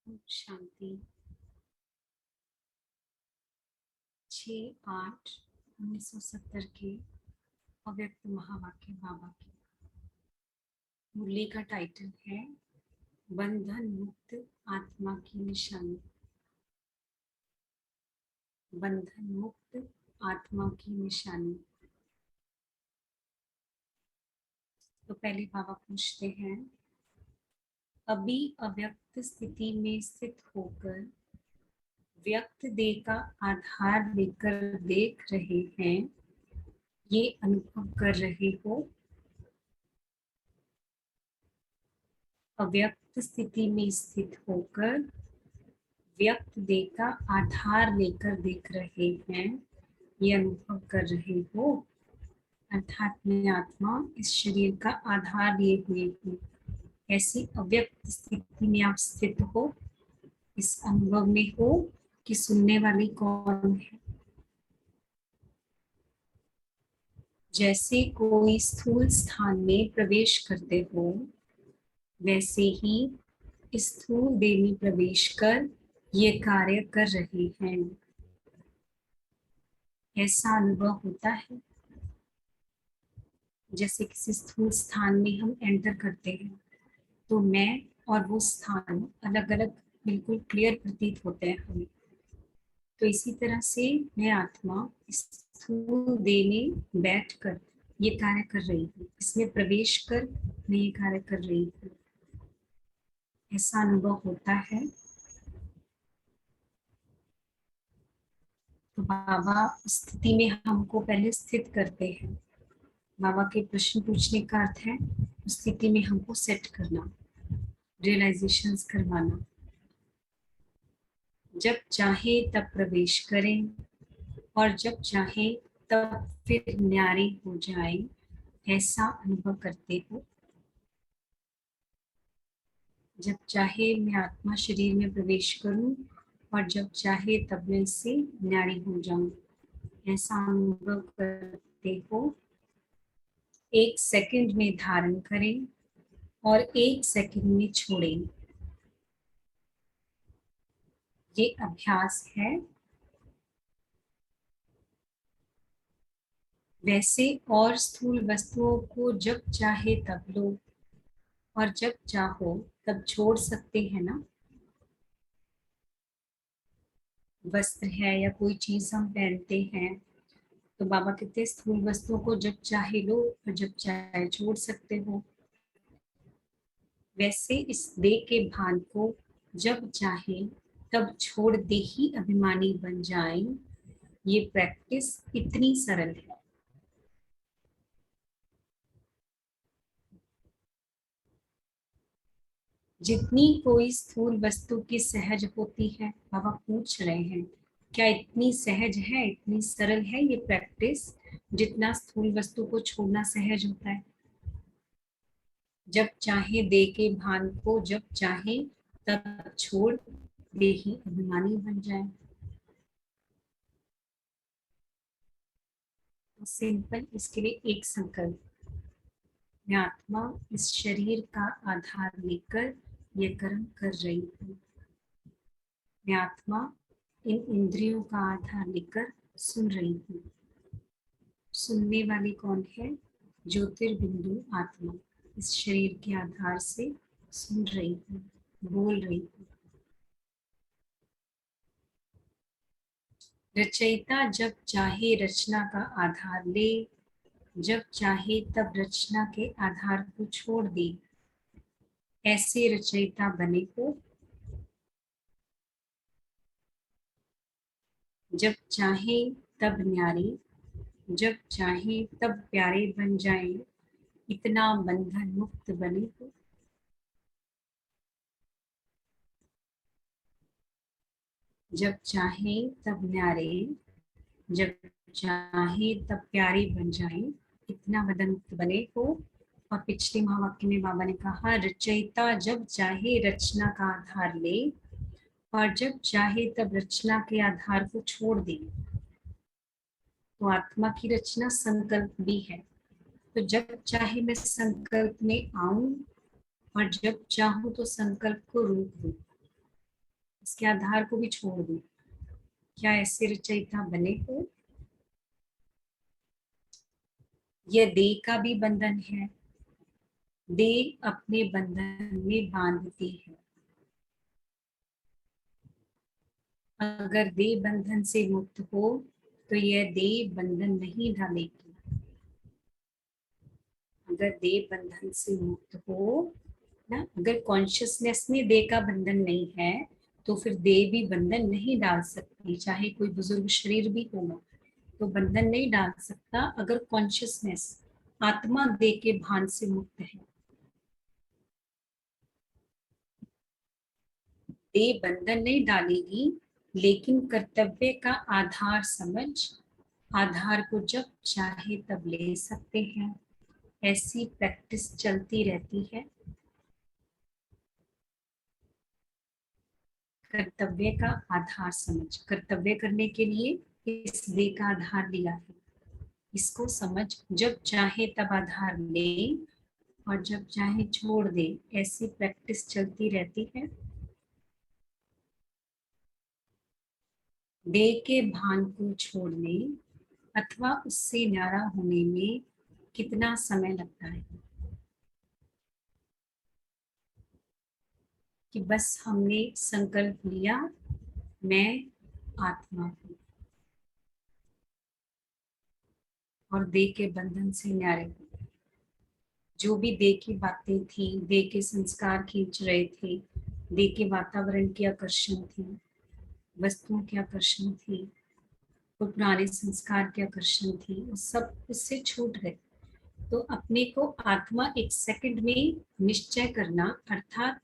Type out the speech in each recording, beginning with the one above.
शांति। 6/8/1970 के अव्यक्त महावाक्य बाबा की मुरली का टाइटल है बंधन मुक्त आत्मा की निशानी। बंधन मुक्त आत्मा की निशानी। तो पहले बाबा पूछते हैं, अभी अव्यक्त स्थिति में स्थित होकर व्यक्त देह का आधार लेकर देख रहे हैं, ये अनुभव कर रहे हो? अव्यक्त स्थिति में स्थित होकर व्यक्त देह का आधार लेकर देख रहे हैं, ये अनुभव कर रहे हो? अर्थात मैं आत्मा इस शरीर का आधार लिए हुए हूँ। ऐसी अव्यक्त स्थिति में आप स्थित हो, इस अनुभव में हो कि सुनने वाली कौन है। जैसे कोई स्थूल स्थान में प्रवेश करते हो, वैसे ही स्थूल देह में प्रवेश कर ये कार्य कर रहे हैं। ऐसा अनुभव होता है जैसे किसी स्थूल स्थान में हम एंटर करते हैं तो मैं और वो स्थान अलग अलग बिल्कुल क्लियर प्रतीत होते हैं हमें। तो इसी तरह से मैं आत्मा इस स्थूल देह में बैठ कर ये कार्य कर रही हूँ, इसमें प्रवेश कर मैं ये कार्य कर रही हूँ। ऐसा अनुभव होता है। तो बाबा स्थिति में हमको पहले स्थित करते हैं। बाबा के प्रश्न पूछने का अर्थ है स्थिति में हमको सेट करना, रियलाइजेशंस करवाना। जब चाहे तब प्रवेश करें और जब चाहे तब फिर न्यारे हो जाए, ऐसा अनुभव करते हो। जब चाहे मैं आत्मा शरीर में प्रवेश करूं और जब चाहे तब मैं इससे न्यारी हो जाऊं, ऐसा अनुभव करते हो। 1 सेकंड में धारण करें और 1 सेकंड में छोड़ें। ये अभ्यास है। वैसे और स्थूल वस्तुओं को जब चाहे तब लो और जब चाहो तब छोड़ सकते हैं ना। वस्त्र है या कोई चीज हम पहनते हैं तो बाबा कहते हैं स्थूल वस्तुओं को जब चाहे लो और जब चाहे छोड़ सकते हो। वैसे इस देह के भान को जब चाहे तब छोड़ दे ही अभिमानी बन जाए। ये प्रैक्टिस इतनी सरल है। जितनी कोई स्थूल वस्तु की सहज होती है, बाबा पूछ रहे हैं क्या इतनी सहज है, इतनी सरल है ये प्रैक्टिस जितना स्थूल वस्तु को छोड़ना सहज होता है। जब चाहे दे के भान को जब चाहे तब छोड़ दे ही अभिमानी बन जाए। तो सिंपल इसके लिए एक संकल्प, मैं आत्मा इस शरीर का आधार लेकर ये कर्म कर रही हूँ। मैं आत्मा इन इंद्रियों का आधार लेकर सुन रही हूँ। सुनने वाली कौन है? ज्योतिर्बिंदु आत्मा इस शरीर के आधार से सुन रही हूँ, बोल रही हूँ। रचयिता जब चाहे रचना का आधार ले, जब चाहे तब रचना के आधार को छोड़ दे। ऐसे रचयिता बने हो। जब चाहे तब न्यारे, जब चाहे तब प्यारे बन जाए, इतना बंधन मुक्त बने हो। जब चाहे तब न्यारे, जब चाहे तब प्यारे बन जाए, इतना बंधन मुक्त बने हो। और पिछले महावाक्य में बाबा ने कहा, रचयिता जब चाहे रचना का आधार ले और जब चाहे तब रचना के आधार को छोड़ दे। तो आत्मा की रचना संकल्प भी है। तो जब चाहे मैं संकल्प में आऊं और जब चाहूं तो संकल्प को रोक दूं। इसके आधार को भी छोड़ दो। क्या ऐसे रचयिता बने हो? यह देह का भी बंधन है, देह अपने बंधन में बांधती है। अगर देह बंधन से मुक्त हो तो यह देह बंधन नहीं डालेगी। अगर देह बंधन से मुक्त हो ना, अगर कॉन्शियसनेस में देह का बंधन नहीं है तो फिर देह भी बंधन नहीं डाल सकती। चाहे कोई बुजुर्ग शरीर भी होगा तो बंधन नहीं डाल सकता अगर कॉन्शियसनेस, आत्मा देह के भान से मुक्त है। देह बंधन नहीं डालेगी, लेकिन कर्तव्य का आधार समझ, आधार को जब चाहे तब ले सकते हैं। ऐसी प्रैक्टिस चलती रहती है। कर्तव्य का आधार समझ, कर्तव्य करने के लिए इस देह का आधार लिया है, इसको समझ, जब चाहे तब आधार ले और जब चाहे छोड़ दे। ऐसी प्रैक्टिस चलती रहती है। देह के भान को छोड़ने अथवा उससे न्यारा होने में कितना समय लगता है कि बस हमने संकल्प लिया मैं आत्मा हूँ और देह के बंधन से न्यारे हूँ। जो भी देह की बातें थी, देह के संस्कार खींच रहे थे, देह के वातावरण की आकर्षण थी, वस्तुओं की आकर्षण थी, और पुराने संस्कार की आकर्षण थी, वो सब उससे छूट गए। तो अपने को आत्मा एक सेकंड में निश्चय करना, अर्थात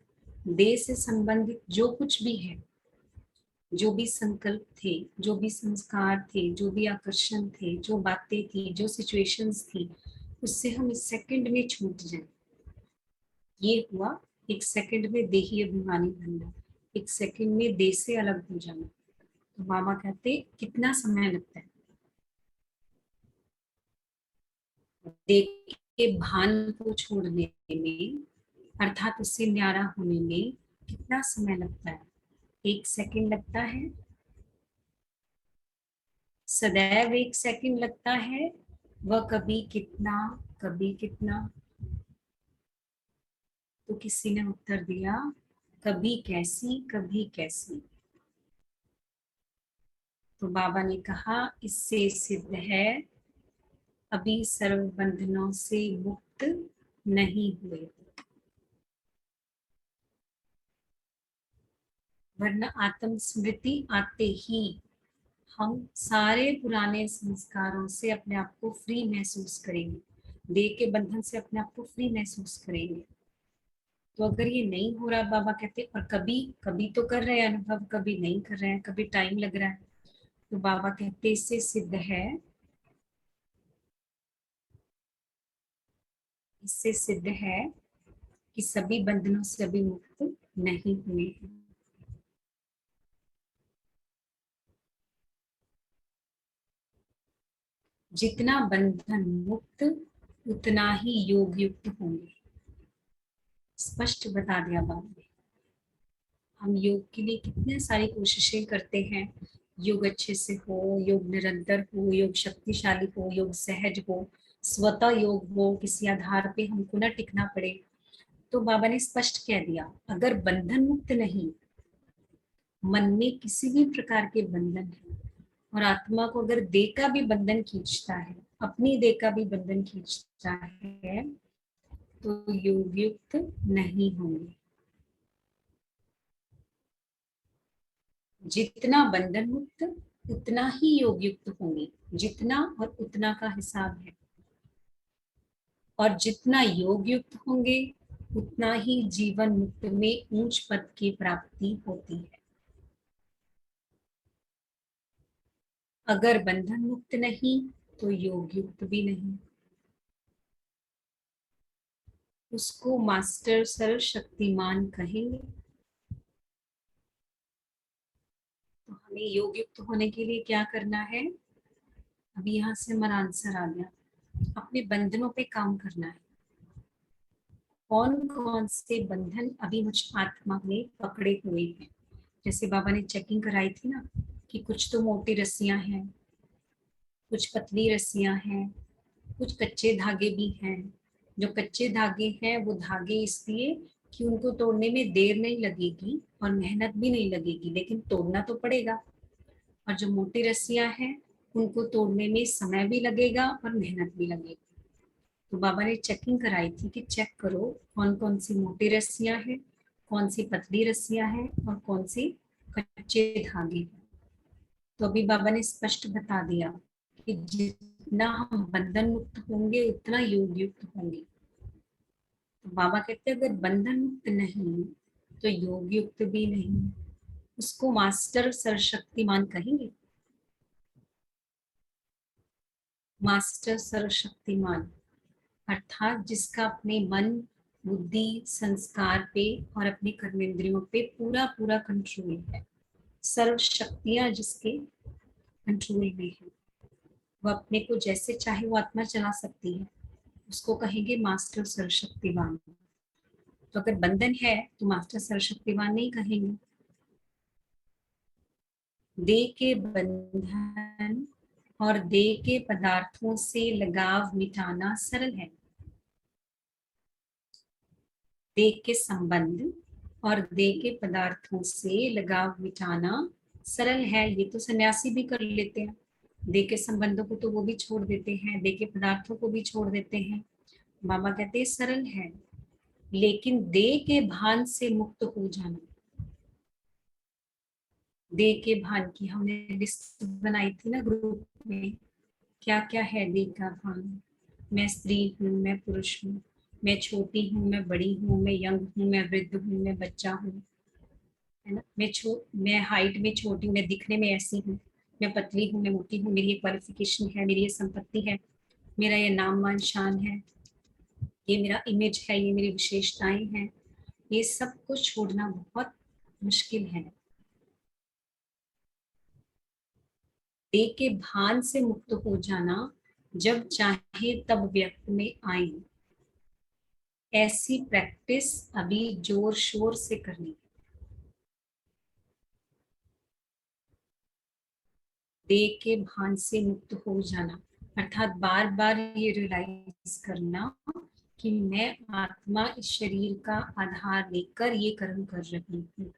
देह से संबंधित जो कुछ भी है, जो भी संकल्प थे, जो भी संस्कार थे, जो भी आकर्षण थे, जो बातें थी, जो सिचुएशंस थी, उससे हम इस सेकंड में छूट जाए। ये हुआ एक सेकंड में देही अभिमानी बनना, एक सेकंड में देह से अलग हो जाना। तो बाबा कहते कितना समय लगता है देह के भान को छोड़ने में, अर्थात उससे न्यारा होने में कितना समय लगता है? एक सेकंड लगता है, सदैव एक सेकंड लगता है। वह कभी कितना, कभी कितना। तो किसी ने उत्तर दिया कभी कैसी, कभी कैसी। तो बाबा ने कहा इससे सिद्ध है अभी सर्व बंधनों से मुक्त नहीं हुए, वरना आत्म स्मृति आते ही हम सारे पुराने संस्कारों से अपने आप को फ्री महसूस करेंगे, देह के बंधन से अपने आप को फ्री महसूस करेंगे। तो अगर ये नहीं हो रहा, बाबा कहते, और कभी कभी तो कर रहे हैं अनुभव, कभी नहीं कर रहे हैं, कभी टाइम लग रहा है, तो बाबा कहते इससे सिद्ध है, इससे सिद्ध है कि सभी बंधनों से अभी मुक्त नहीं हुए हैं। जितना बंधन मुक्त उतना ही योग युक्त होंगे। स्पष्ट बता दिया बाबा ने। हम योग के लिए कितने सारी कोशिशें करते हैं, योग अच्छे से हो, योग निरंतर हो, योग शक्तिशाली हो, योग सहज हो, स्वतः योग हो, किसी आधार पे हमको ना टिकना पड़े। तो बाबा ने स्पष्ट कह दिया अगर बंधन मुक्त नहीं, मन में किसी भी प्रकार के बंधन है, और आत्मा को अगर देह का भी बंधन खींचता है, अपनी देह का भी बंधन खींचता है, तो योग युक्त नहीं होंगे। जितना बंधन मुक्त उतना ही योग युक्त होंगे, जितना और उतना का हिसाब है। और जितना योग युक्त होंगे उतना ही जीवन मुक्त में ऊंच पद की प्राप्ति होती है। अगर बंधन मुक्त नहीं तो योग युक्त भी नहीं। उसको मास्टर सर्वशक्तिमान कहेंगे। तो हमें योग युक्त होने के लिए क्या करना है? अभी यहाँ से हमारा आंसर आ गया, अपने बंधनों पे काम करना है। कौन कौन से बंधन अभी मुझ आत्मा में पकड़े हुए हैं, जैसे बाबा ने चेकिंग कराई थी ना कि कुछ तो मोटी रस्सियां हैं, कुछ पतली रस्सियां हैं, कुछ कच्चे धागे भी हैं। जो कच्चे धागे हैं वो धागे इसलिए कि उनको तोड़ने में देर नहीं लगेगी और मेहनत भी नहीं लगेगी, लेकिन तोड़ना तो पड़ेगा। और जो मोटी रस्सियां हैं उनको तोड़ने में समय भी लगेगा और मेहनत भी लगेगी। तो बाबा ने चेकिंग कराई थी कि चेक करो कौन कौन सी मोटी रस्सियां हैं, कौन सी पतली रस्सियां हैं और कौन सी कच्चे धागे हैं। तो अभी बाबा ने स्पष्ट बता दिया कि जितना हम बंधन मुक्त होंगे उतना योग युक्त होंगे। तो बाबा कहते हैं अगर बंधन मुक्त नहीं तो योग युक्त भी नहीं। उसको मास्टर सर्वशक्तिमान कहेंगे। मास्टर सर्वशक्तिमान अर्थात जिसका अपने मन, बुद्धि, संस्कार पे और अपने कर्मेंद्रियों पे पूरा पूरा कंट्रोल है। सर्व शक्तियां जिसके कंट्रोल में है, वो अपने को जैसे चाहे वो आत्मा चला सकती है, उसको कहेंगे मास्टर सर्वशक्तिवान। तो अगर बंधन है तो मास्टर सर्वशक्तिवान नहीं कहेंगे। देह के बंधन और देह के पदार्थों से लगाव मिटाना सरल है। देह के संबंध और देह के पदार्थों से लगाव मिटाना सरल है, ये तो सन्यासी भी कर लेते हैं। देह के संबंधों को तो वो भी छोड़ देते हैं, देह के पदार्थों को भी छोड़ देते हैं। बाबा कहते हैं सरल है, लेकिन देह के भान से मुक्त हो जाना। देह के भान की हमने लिस्ट बनाई थी ना ग्रुप में, क्या क्या है देह का भान। मैं स्त्री हूँ, मैं पुरुष हूँ, मैं छोटी हूँ, मैं बड़ी हूँ, मैं यंग हूँ, मैं वृद्ध हूँ, मैं बच्चा हूँ, है ना। मैं हाइट में छोटी हूँ, मैं दिखने में ऐसी हूँ, मैं पतली हूँ, मैं मोटी हूँ, मेरी ये क्वालिफिकेशन है, मेरी ये संपत्ति है, मेरा ये नाम मान शान है, ये मेरा इमेज है, ये मेरी विशेषताएं हैं। ये सब कुछ छोड़ना बहुत मुश्किल है। देह के भान से मुक्त हो जाना जब चाहे तब व्यक्त में आए, ऐसी प्रैक्टिस अभी जोर शोर से करनी। देह के भान से मुक्त हो जाना अर्थात बार बार ये रियलाइज करना कि मैं आत्मा इस शरीर का आधार लेकर ये कर्म कर रही हूँ।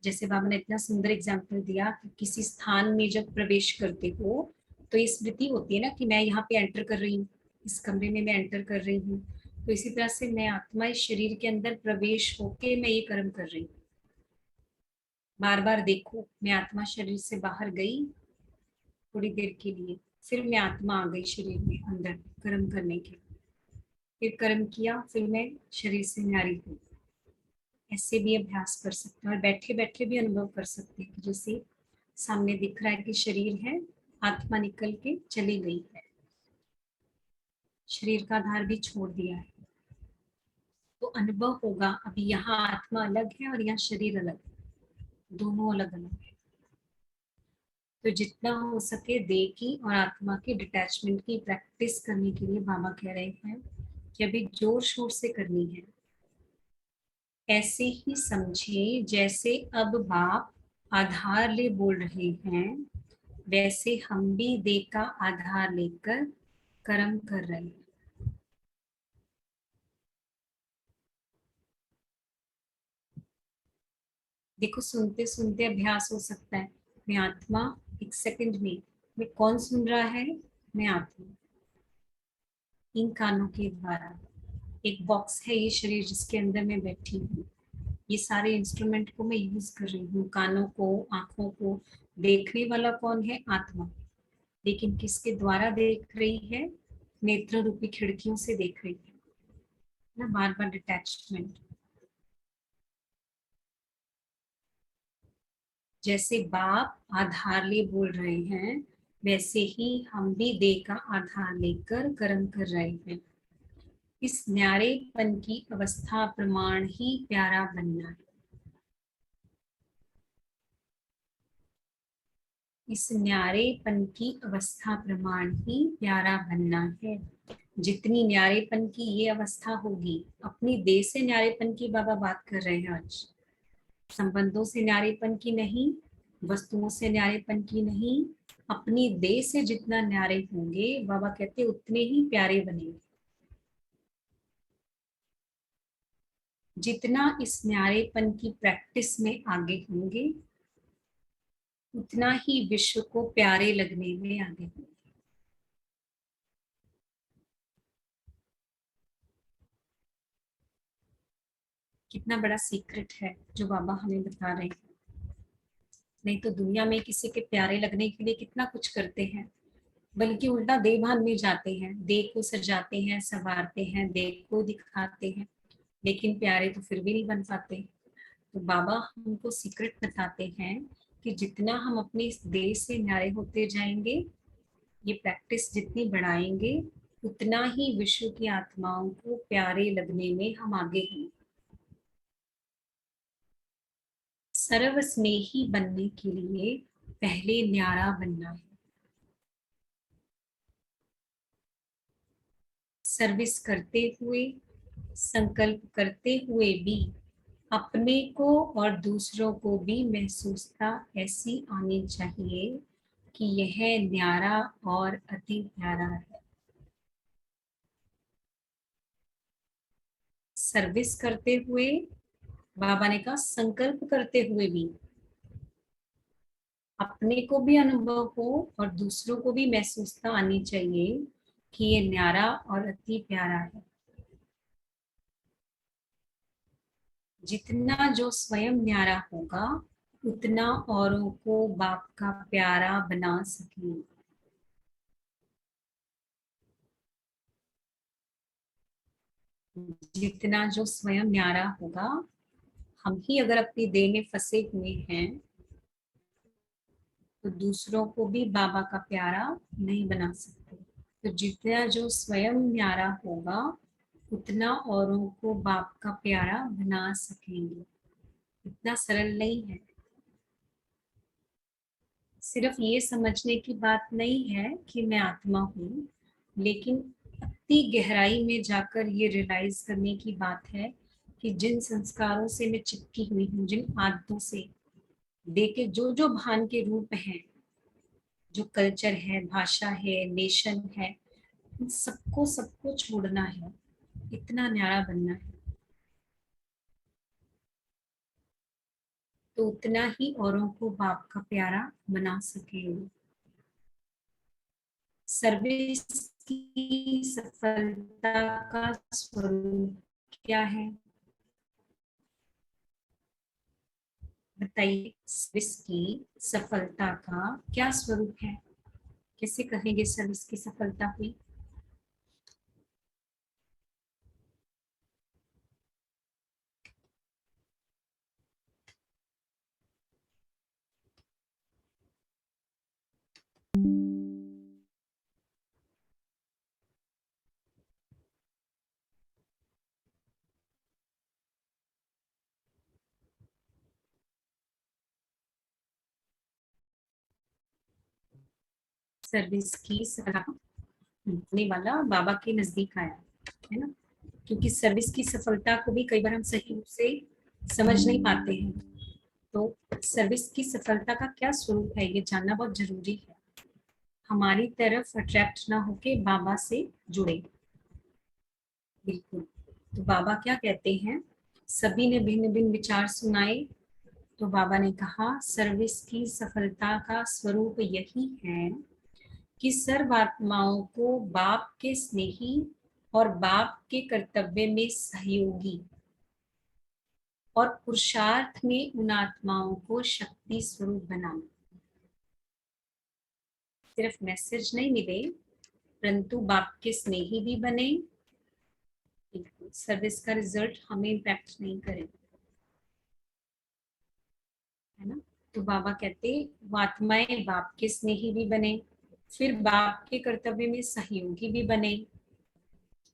जैसे बाबा ने इतना सुंदर एग्जाम्पल दिया कि किसी स्थान में जब प्रवेश करते हो तो ये स्मृति होती है ना कि मैं यहाँ पे एंटर कर रही हूँ, इस कमरे में मैं एंटर कर रही हूँ। तो इसी तरह से मैं आत्मा इस शरीर के अंदर प्रवेश होके मैं ये कर्म कर रही हूँ। बार बार देखो, मैं आत्मा शरीर से बाहर गई थोड़ी देर के लिए, फिर मैं आत्मा आ गई शरीर में अंदर कर्म करने के लिए, फिर कर्म किया, फिर मैं शरीर से न्यारी हुई। ऐसे भी अभ्यास कर सकते हैं और बैठे बैठे भी अनुभव कर सकते हैं कि जैसे सामने दिख रहा है कि शरीर है, आत्मा निकल के चली गई है, शरीर का आधार भी छोड़ दिया है। तो अनुभव होगा अभी यहाँ आत्मा अलग है और यहाँ शरीर अलग है, दोनों अलग अलग है। तो जितना हो सके देह की और आत्मा की डिटैचमेंट की प्रैक्टिस करने के लिए बाबा कह रहे हैं कि अभी जोर शोर से करनी है। ऐसे ही समझे जैसे अब बाप आधार ले बोल रहे हैं, वैसे हम भी देह का आधार लेकर कर्म कर रहे हैं। देखो सुनते सुनते अभ्यास हो सकता है। मैं आत्मा, एक सेकंड में मैं कौन सुन रहा है, मैं आत्मा, इन कानों के द्वारा। एक बॉक्स है ये शरीर जिसके अंदर मैं बैठी हूँ, ये सारे इंस्ट्रूमेंट को मैं यूज कर रही हूँ, कानों को, आंखों को। देखने वाला कौन है, आत्मा, लेकिन किसके द्वारा देख रही है, नेत्र रूपी खिड़कियों से देख रही है ना। बार बार डिटैचमेंट। जैसे बाप आधार ले बोल रहे हैं, वैसे ही हम भी देह का आधार लेकर कर्म कर रहे हैं। इस न्यारेपन की अवस्था प्रमाण ही प्यारा बनना है। इस न्यारेपन की अवस्था प्रमाण ही प्यारा बनना है। जितनी न्यारेपन की ये अवस्था होगी, अपनी देह से न्यारेपन की बाबा बात कर रहे हैं आज, संबंधों से न्यारेपन की नहीं, वस्तुओं से न्यारेपन की नहीं, अपनी देह से जितना न्यारे होंगे बाबा कहते उतने ही प्यारे बनेंगे। जितना इस न्यारेपन की प्रैक्टिस में आगे होंगे उतना ही विश्व को प्यारे लगने में आगे होंगे। कितना बड़ा सीक्रेट है जो बाबा हमें बता रहे हैं। नहीं तो दुनिया में किसी के प्यारे लगने के लिए कितना कुछ करते हैं, बल्कि उल्टा देभान में जाते हैं, देह को सजाते हैं, संवारते हैं, देह को दिखाते हैं, लेकिन प्यारे तो फिर भी नहीं बन पाते। तो बाबा हमको सीक्रेट बताते हैं कि जितना हम अपने इस देह से न्यारे होते जाएंगे, ये प्रैक्टिस जितनी बढ़ाएंगे, उतना ही विश्व की आत्माओं को प्यारे लगने में हम आगे हैं। सर्व स्नेही बनने के लिए पहले न्यारा बनना है। सर्विस करते हुए, संकल्प करते हुए भी अपने को और दूसरों को भी महसूसता ऐसी आनी चाहिए कि यह न्यारा और अति प्यारा है। सर्विस करते हुए, बाबा ने कहा संकल्प करते हुए भी अपने को भी अनुभव हो और दूसरों को भी महसूसता आनी चाहिए कि ये न्यारा और अति प्यारा है। जितना जो स्वयं न्यारा होगा उतना औरों को बाप का प्यारा बना सके। जितना जो स्वयं न्यारा होगा, हम ही अगर अपनी देह में फंसे हुए हैं तो दूसरों को भी बाबा का प्यारा नहीं बना सकते। तो जितना जो स्वयं न्यारा होगा उतना औरों को बाप का प्यारा बना सकेंगे। इतना सरल नहीं है। सिर्फ ये समझने की बात नहीं है कि मैं आत्मा हूँ, लेकिन अति गहराई में जाकर ये रियलाइज करने की बात है कि जिन संस्कारों से मैं चिपकी हुई हूँ, जिन आदतों से, देखे जो जो भान के रूप हैं, जो कल्चर है, भाषा है, नेशन है, इन सबको छोड़ना है, इतना न्यारा बनना है। तो उतना ही औरों को बाप का प्यारा बना सके। सर्विस की सफलता का स्वरूप क्या है बताइए। सर्विस की सफलता का क्या स्वरूप है? कैसे कहेंगे सर्विस की सफलता हुई? सर्विस की सफलता होने वाला बाबा के नजदीक आया है ना, क्योंकि सर्विस की सफलता को भी कई बार हम सही रूप से समझ नहीं पाते हैं। तो सर्विस की सफलता का क्या स्वरूप है ये जानना बहुत जरूरी है। हमारी तरफ अट्रैक्ट ना होके बाबा से जुड़े। बिल्कुल। तो बाबा क्या कहते हैं, सभी ने भिन्न भिन्न विचार सुनाए। तो बाबा ने कहा सर्विस की सफलता का स्वरूप यही है कि सर्वात्माओं को बाप के स्नेही और बाप के कर्तव्य में सहयोगी और पुरुषार्थ में उन आत्माओं को शक्ति स्वरूप बनाना। सिर्फ मैसेज नहीं मिले, परंतु बाप के स्नेही भी बने। सर्विस का रिजल्ट हमें इम्पैक्ट नहीं करे, है ना। तो बाबा कहते वो आत्माएं बाप के स्नेही भी बने, फिर बाप के कर्तव्य में सहयोगी भी बने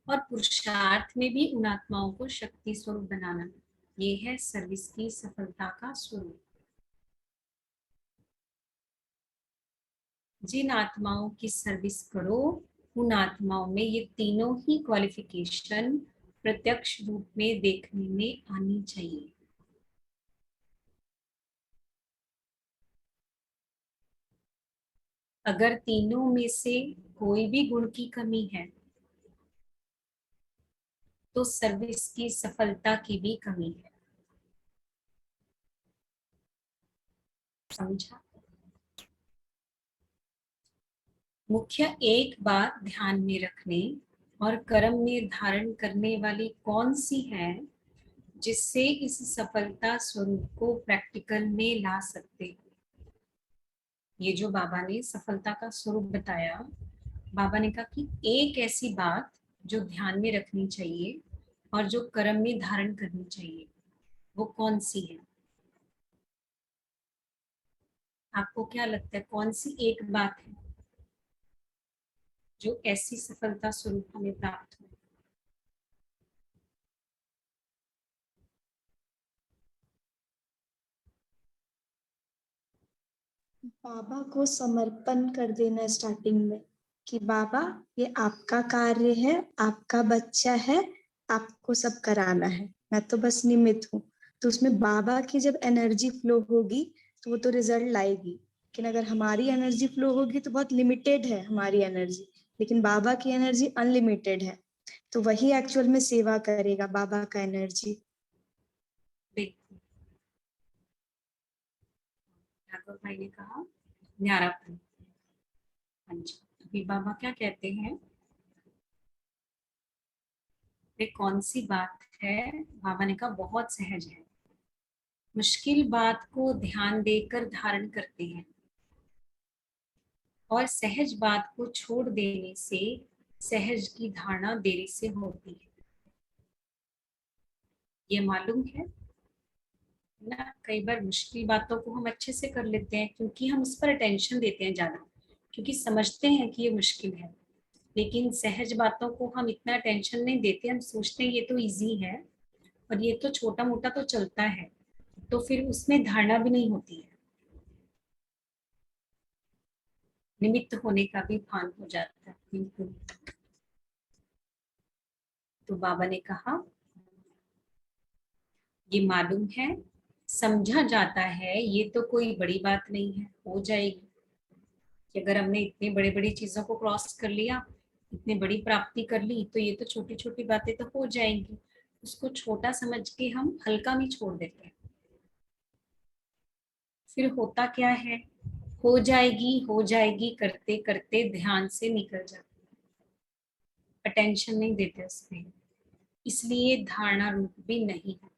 और पुरुषार्थ में भी उन आत्माओं को शक्ति स्वरूप बनाना। ये है सर्विस की सफलता का स्वरूप। जिन आत्माओं की सर्विस करो उन आत्माओं में ये तीनों ही क्वालिफिकेशन प्रत्यक्ष रूप में देखने में आनी चाहिए। अगर तीनों में से कोई भी गुण की कमी है तो सर्विस की सफलता की भी कमी है। समझा? मुख्य एक बात ध्यान में रखने और कर्म में धारण करने वाली कौन सी है जिससे इस सफलता स्वरूप को प्रैक्टिकल में ला सकते हो। ये जो बाबा ने सफलता का स्वरूप बताया, बाबा ने कहा कि एक ऐसी बात जो ध्यान में रखनी चाहिए और जो कर्म में धारण करनी चाहिए, वो कौन सी है? आपको क्या लगता है कौन सी एक बात है जो ऐसी सफलता स्वरूप हमें प्राप्त हो? बाबा को समर्पण कर देना स्टार्टिंग में कि बाबा ये आपका कार्य है, आपका बच्चा है, आपको सब कराना है, मैं तो बस निमित्त हूँ। तो उसमें बाबा की जब एनर्जी फ्लो होगी तो वो तो रिजल्ट लाएगी। लेकिन अगर हमारी एनर्जी फ्लो होगी तो बहुत लिमिटेड है हमारी एनर्जी, लेकिन बाबा की एनर्जी अनलिमिटेड है। तो वही एक्चुअल में सेवा करेगा बाबा का एनर्जी। बिल्कुल, ठाकुर भाई ने कहा न्यारापन। हाँ जी, अभी बाबा क्या कहते हैं? वे कौन सी बात है? बाबा ने कहा बहुत सहज है। मुश्किल बात को ध्यान देकर धारण करते हैं और सहज बात को छोड़ देने से सहज की धारणा देरी से होती है। ये मालूम है ना, कई बार मुश्किल बातों को हम अच्छे से कर लेते हैं क्योंकि हम उस पर अटेंशन देते हैं ज्यादा, क्योंकि समझते हैं कि ये मुश्किल है। लेकिन सहज बातों को हम इतना टेंशन नहीं देते, हम सोचते हैं ये तो इजी है और ये तो छोटा मोटा तो चलता है, तो फिर उसमें धारणा भी नहीं होती है, निमित्त होने का भी भान हो जाता है। बिल्कुल। तो बाबा ने कहा ये मालूम है, समझा जाता है, ये तो कोई बड़ी बात नहीं है, हो जाएगी। कि अगर हमने इतनी बड़ी बड़ी चीजों को क्रॉस कर लिया, इतनी बड़ी प्राप्ति कर ली, तो ये तो छोटी छोटी बातें तो हो जाएंगी। उसको छोटा समझ के हम हल्का में छोड़ देते हैं। फिर होता क्या है, हो जाएगी करते करते ध्यान से निकल जाते, अटेंशन नहीं देते उसमें, इसलिए धारणा रूप भी नहीं होते।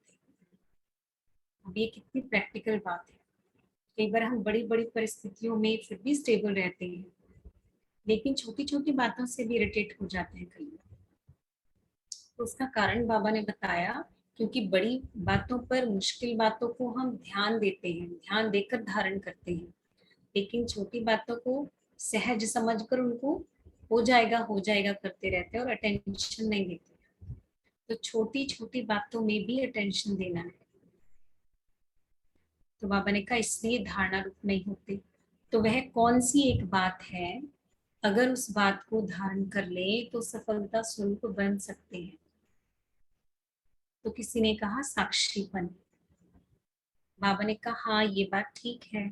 अब ये कितनी प्रैक्टिकल बात है। कई बार हम बड़ी बड़ी परिस्थितियों में फिर भी स्टेबल रहते हैं, लेकिन छोटी छोटी बातों से भी इरिटेट हो जाते हैं कई बार। तो उसका कारण बाबा ने बताया, क्योंकि बड़ी बातों पर, मुश्किल बातों को हम ध्यान देते हैं, ध्यान देकर धारण करते हैं, लेकिन छोटी बातों को सहज समझकर उनको हो जाएगा करते रहते हैं और अटेंशन नहीं देते। तो छोटी छोटी बातों में भी अटेंशन देना है। तो बाबा ने कहा इसलिए धारणा रूप नहीं होते। तो वह कौन सी एक बात है, अगर उस बात को धारण कर ले तो सफलता स्वरूप बन सकते हैं? तो किसी ने कहा साक्षीपन। बाबा ने कहा हाँ ये बात ठीक है,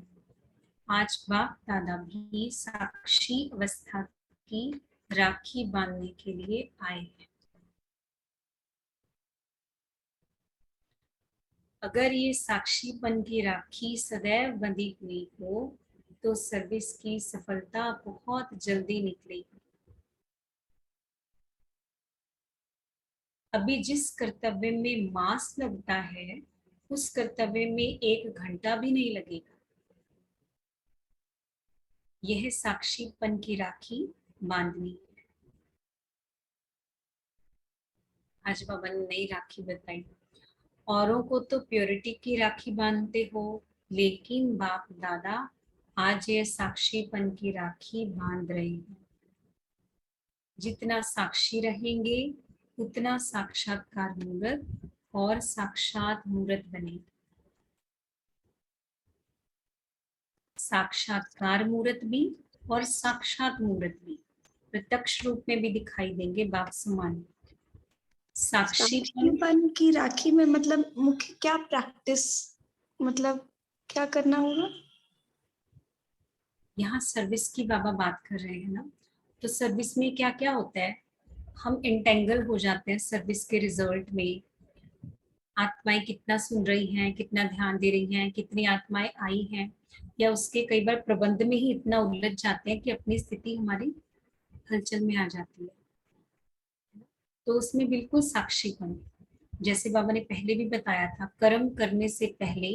आज बाप दादा भी साक्षी अवस्था की राखी बांधने के लिए आए हैं। अगर ये साक्षीपन की राखी सदैव बंधी हुई हो तो सर्विस की सफलता बहुत जल्दी निकलेगी। अभी जिस कर्तव्य में मास लगता है उस कर्तव्य में 1 घंटा भी नहीं लगेगा। यह साक्षीपन की राखी बांधनी। आज बाबा ने नई राखी बताई। औरों को तो प्योरिटी की राखी बांधते हो, लेकिन बाप दादा आज ये साक्षीपन की राखी बांध रहे हैं। जितना साक्षी रहेंगे उतना साक्षात्कार मूर्त और साक्षात मूर्त बनेगा। साक्षात्कार मूर्त भी और साक्षात मूर्त भी प्रत्यक्ष रूप में भी दिखाई देंगे बाप समान। साक्षीपन, साक्षीपन की राखी में मतलब मुख्य क्या प्रैक्टिस, मतलब क्या करना होगा? यहाँ सर्विस की बाबा बात कर रहे हैं ना, तो सर्विस में क्या क्या होता है, हम इंटेंगल हो जाते हैं सर्विस के रिजल्ट में। आत्माएं कितना सुन रही हैं, कितना ध्यान दे रही हैं, कितनी आत्माएं आई हैं, या उसके कई बार प्रबंध में ही इतना उलझ जाते हैं कि अपनी स्थिति हमारी हलचल में आ जाती है। तो उसमें बिल्कुल साक्षीपन, जैसे बाबा ने पहले भी बताया था, कर्म करने से पहले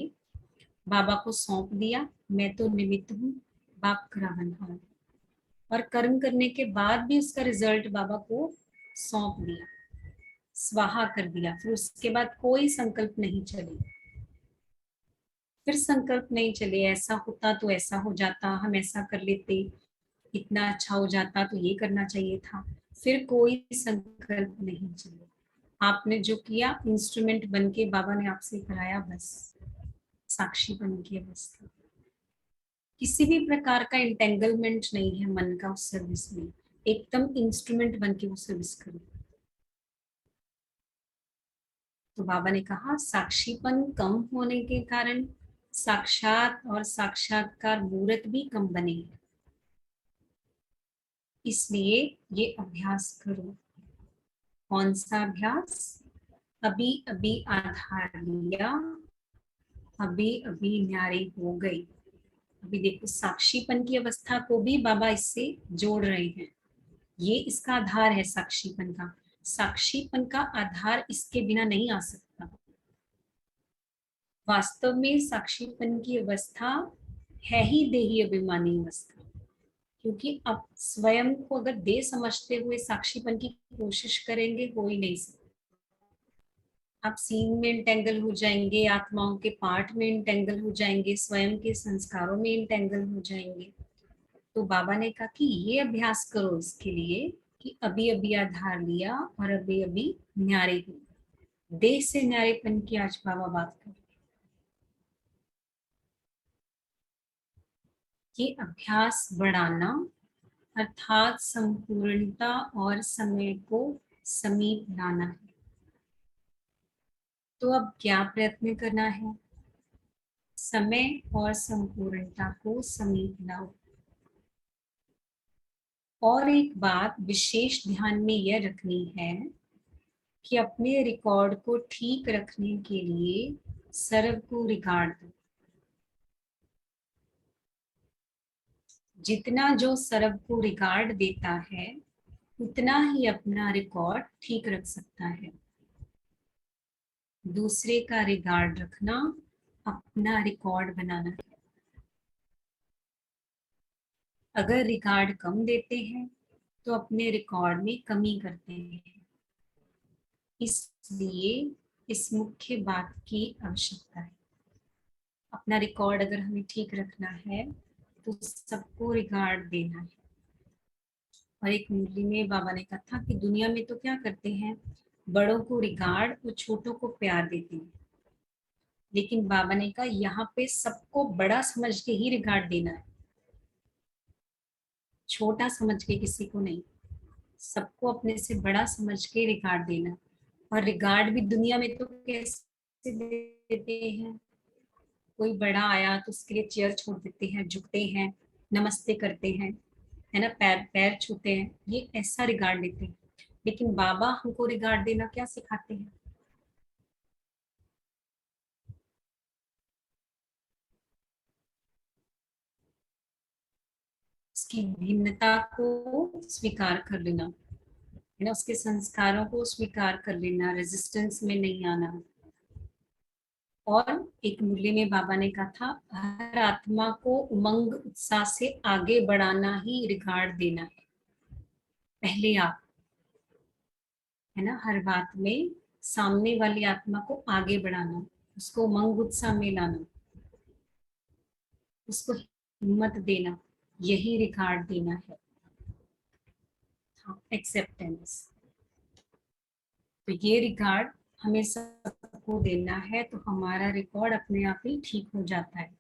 बाबा को सौंप दिया, मैं तो निमित्त हूँ, बाप करावनहार। और कर्म करने के बाद भी उसका रिजल्ट बाबा को सौंप दिया, स्वाहा कर दिया। फिर उसके बाद कोई संकल्प नहीं चले, फिर संकल्प नहीं चले, ऐसा होता तो ऐसा हो जाता, हम ऐसा कर लेते, इतना अच्छा हो जाता तो ये करना चाहिए था। फिर कोई संकल्प नहीं चले, आपने जो किया इंस्ट्रूमेंट बन के बाबा ने आपसे कराया, बस साक्षी बन के अवस्था। किसी भी प्रकार का इंटेंगलमेंट नहीं है मन का उस सर्विस में, एकदम इंस्ट्रूमेंट बन के वो सर्विस करो। तो बाबा ने कहा साक्षीपन कम होने के कारण साक्षात और साक्षात्कार मूर्त भी कम बने, इसलिए ये अभ्यास करो। कौन सा अभ्यास? अभी अभी आधार लिया, अभी अभी न्यारी हो गई। अभी देखो साक्षीपन की अवस्था को भी बाबा इससे जोड़ रहे हैं, ये इसका आधार है साक्षीपन का। साक्षीपन का आधार इसके बिना नहीं आ सकता। वास्तव में साक्षीपन की अवस्था है ही देही अभिमानी अवस्था, क्योंकि आप स्वयं को अगर दे समझते हुए साक्षीपन की कोशिश करेंगे, हो ही नहीं सकता। आप सीन में इंटेंगल हो जाएंगे, आत्माओं के पाठ में इंटेंगल हो जाएंगे, स्वयं के संस्कारों में इंटेंगल हो जाएंगे। तो बाबा ने कहा कि ये अभ्यास करो इसके लिए कि अभी अभी आधार लिया और अभी अभी न्यारे हुए। देह से न्यारेपन की आज बाबा बात कर, ये अभ्यास बढ़ाना अर्थात संपूर्णता और समय को समीप लाना है। तो अब क्या प्रयत्न करना है? समय और संपूर्णता को समीप लाओ। और एक बात विशेष ध्यान में यह रखनी है कि अपने रिकॉर्ड को ठीक रखने के लिए सर्व को रिकॉर्ड दो। जितना जो सर्व को रिकॉर्ड देता है उतना ही अपना रिकॉर्ड ठीक रख सकता है। दूसरे का रिकॉर्ड रखना अपना रिकॉर्ड बनाना है। अगर रिकॉर्ड कम देते हैं तो अपने रिकॉर्ड में कमी करते हैं। इसलिए इस मुख्य बात की आवश्यकता है। अपना रिकॉर्ड अगर हमें ठीक रखना है तो सबको रिकॉर्ड देना है। और एक मुरली में बाबा ने कहा था कि दुनिया में तो क्या करते हैं, बड़ों को रिगार्ड और छोटों को प्यार देते हैं। लेकिन बाबा ने कहा यहाँ पे सबको बड़ा समझ के ही रिगार्ड देना है, छोटा समझ के किसी को नहीं। सबको अपने से बड़ा समझ के रिगार्ड देना। और रिगार्ड भी दुनिया में तो कैसे देते हैं, कोई बड़ा आया तो उसके लिए चेयर छोड़ देते हैं, झुकते हैं, नमस्ते करते हैं, है ना, पैर पैर छूते हैं, ये ऐसा रिगार्ड देते हैं। लेकिन बाबा हमको रिगार्ड देना क्या सिखाते हैं? उसकी भिन्नता को स्वीकार कर लेना, है ना, उसके संस्कारों को स्वीकार कर लेना, रेजिस्टेंस में नहीं आना। और एक मुरली में बाबा ने कहा था हर आत्मा को उमंग उत्साह से आगे बढ़ाना ही रिगार्ड देना है। पहले आप, है ना, हर बात में सामने वाली आत्मा को आगे बढ़ाना, उसको उमंग उत्साह में लाना, उसको हिम्मत देना, यही रिगार्ड देना है। हाँ, एक्सेप्टेंस। तो ये रिकॉर्ड हमें सबको देना है, तो हमारा रिकॉर्ड अपने आप ही ठीक हो जाता है।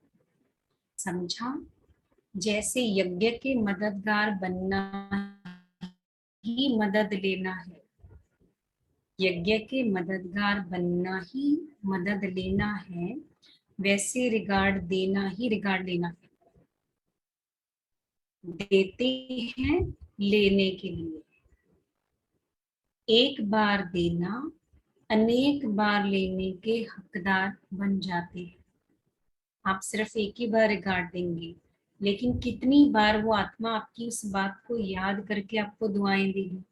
समझा? जैसे यज्ञ के मददगार बनना ही मदद लेना है, यज्ञ के मददगार बनना ही मदद लेना है, वैसे रिगार्ड देना ही रिगार्ड लेना है। देते हैं लेने के लिए। एक बार देना, अनेक बार लेने के हकदार बन जाते हैं। आप सिर्फ एक ही बार रिगार्ड देंगे, लेकिन कितनी बार वो आत्मा आपकी उस बात को याद करके आपको दुआएं देगी।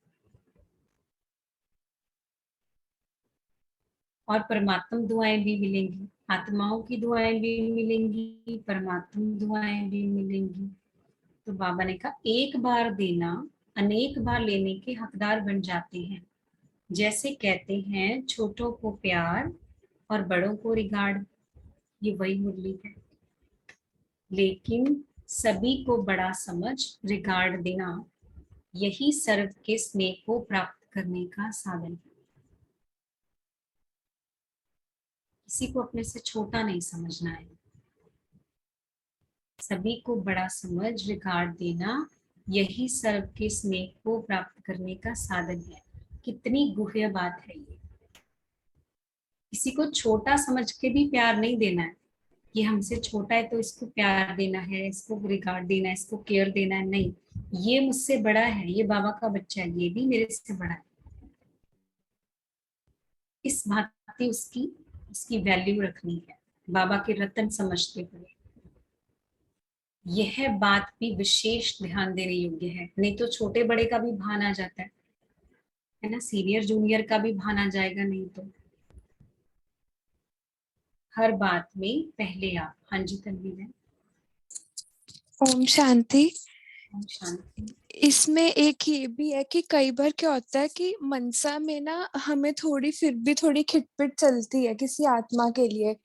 और परमात्मा दुआएं भी मिलेंगी, आत्माओं की दुआएं भी मिलेंगी, परमात्मा दुआएं भी मिलेंगी। तो बाबा ने कहा एक बार देना, अनेक बार लेने के हकदार बन जाते हैं। जैसे कहते हैं छोटों को प्यार और बड़ों को रिगार्ड, ये वही मुरली है। लेकिन सभी को बड़ा समझ रिगार्ड देना, यही सर्व के स्नेह को प्राप्त करने का साधन है। किसी को अपने से छोटा नहीं समझना है, सभी को बड़ा समझ रिगार्ड देना, यही सर्व के स्नेह को प्राप्त करने का साधन है। कितनी गुह्य बात है ये। किसी को छोटा समझ के भी प्यार नहीं देना है, ये हमसे छोटा है तो इसको प्यार देना है, इसको रिगार्ड देना है, इसको केयर देना है। नहीं, ये मुझसे बड़ा है, ये बाबा का बच्चा है, ये भी मेरे से बड़ा है। इस भांति उसकी उसकी वैल्यू रखनी है, बाबा के रतन समझते हुए। यह बात भी विशेष ध्यान देने योग्य है, नहीं तो छोटे बड़े का भी भान आ जाता है ना, सीनियर जूनियर का भी भान आ जाएगा। नहीं तो हर बात में पहले आप। हाँ जी तन्वी है। ओम शांति। ओम शांति। इसमें एक ये भी है कि कई बार क्या होता है कि मनसा में ना हमें थोड़ी फिर भी थोड़ी खिटपिट चलती है किसी आत्मा के लिए,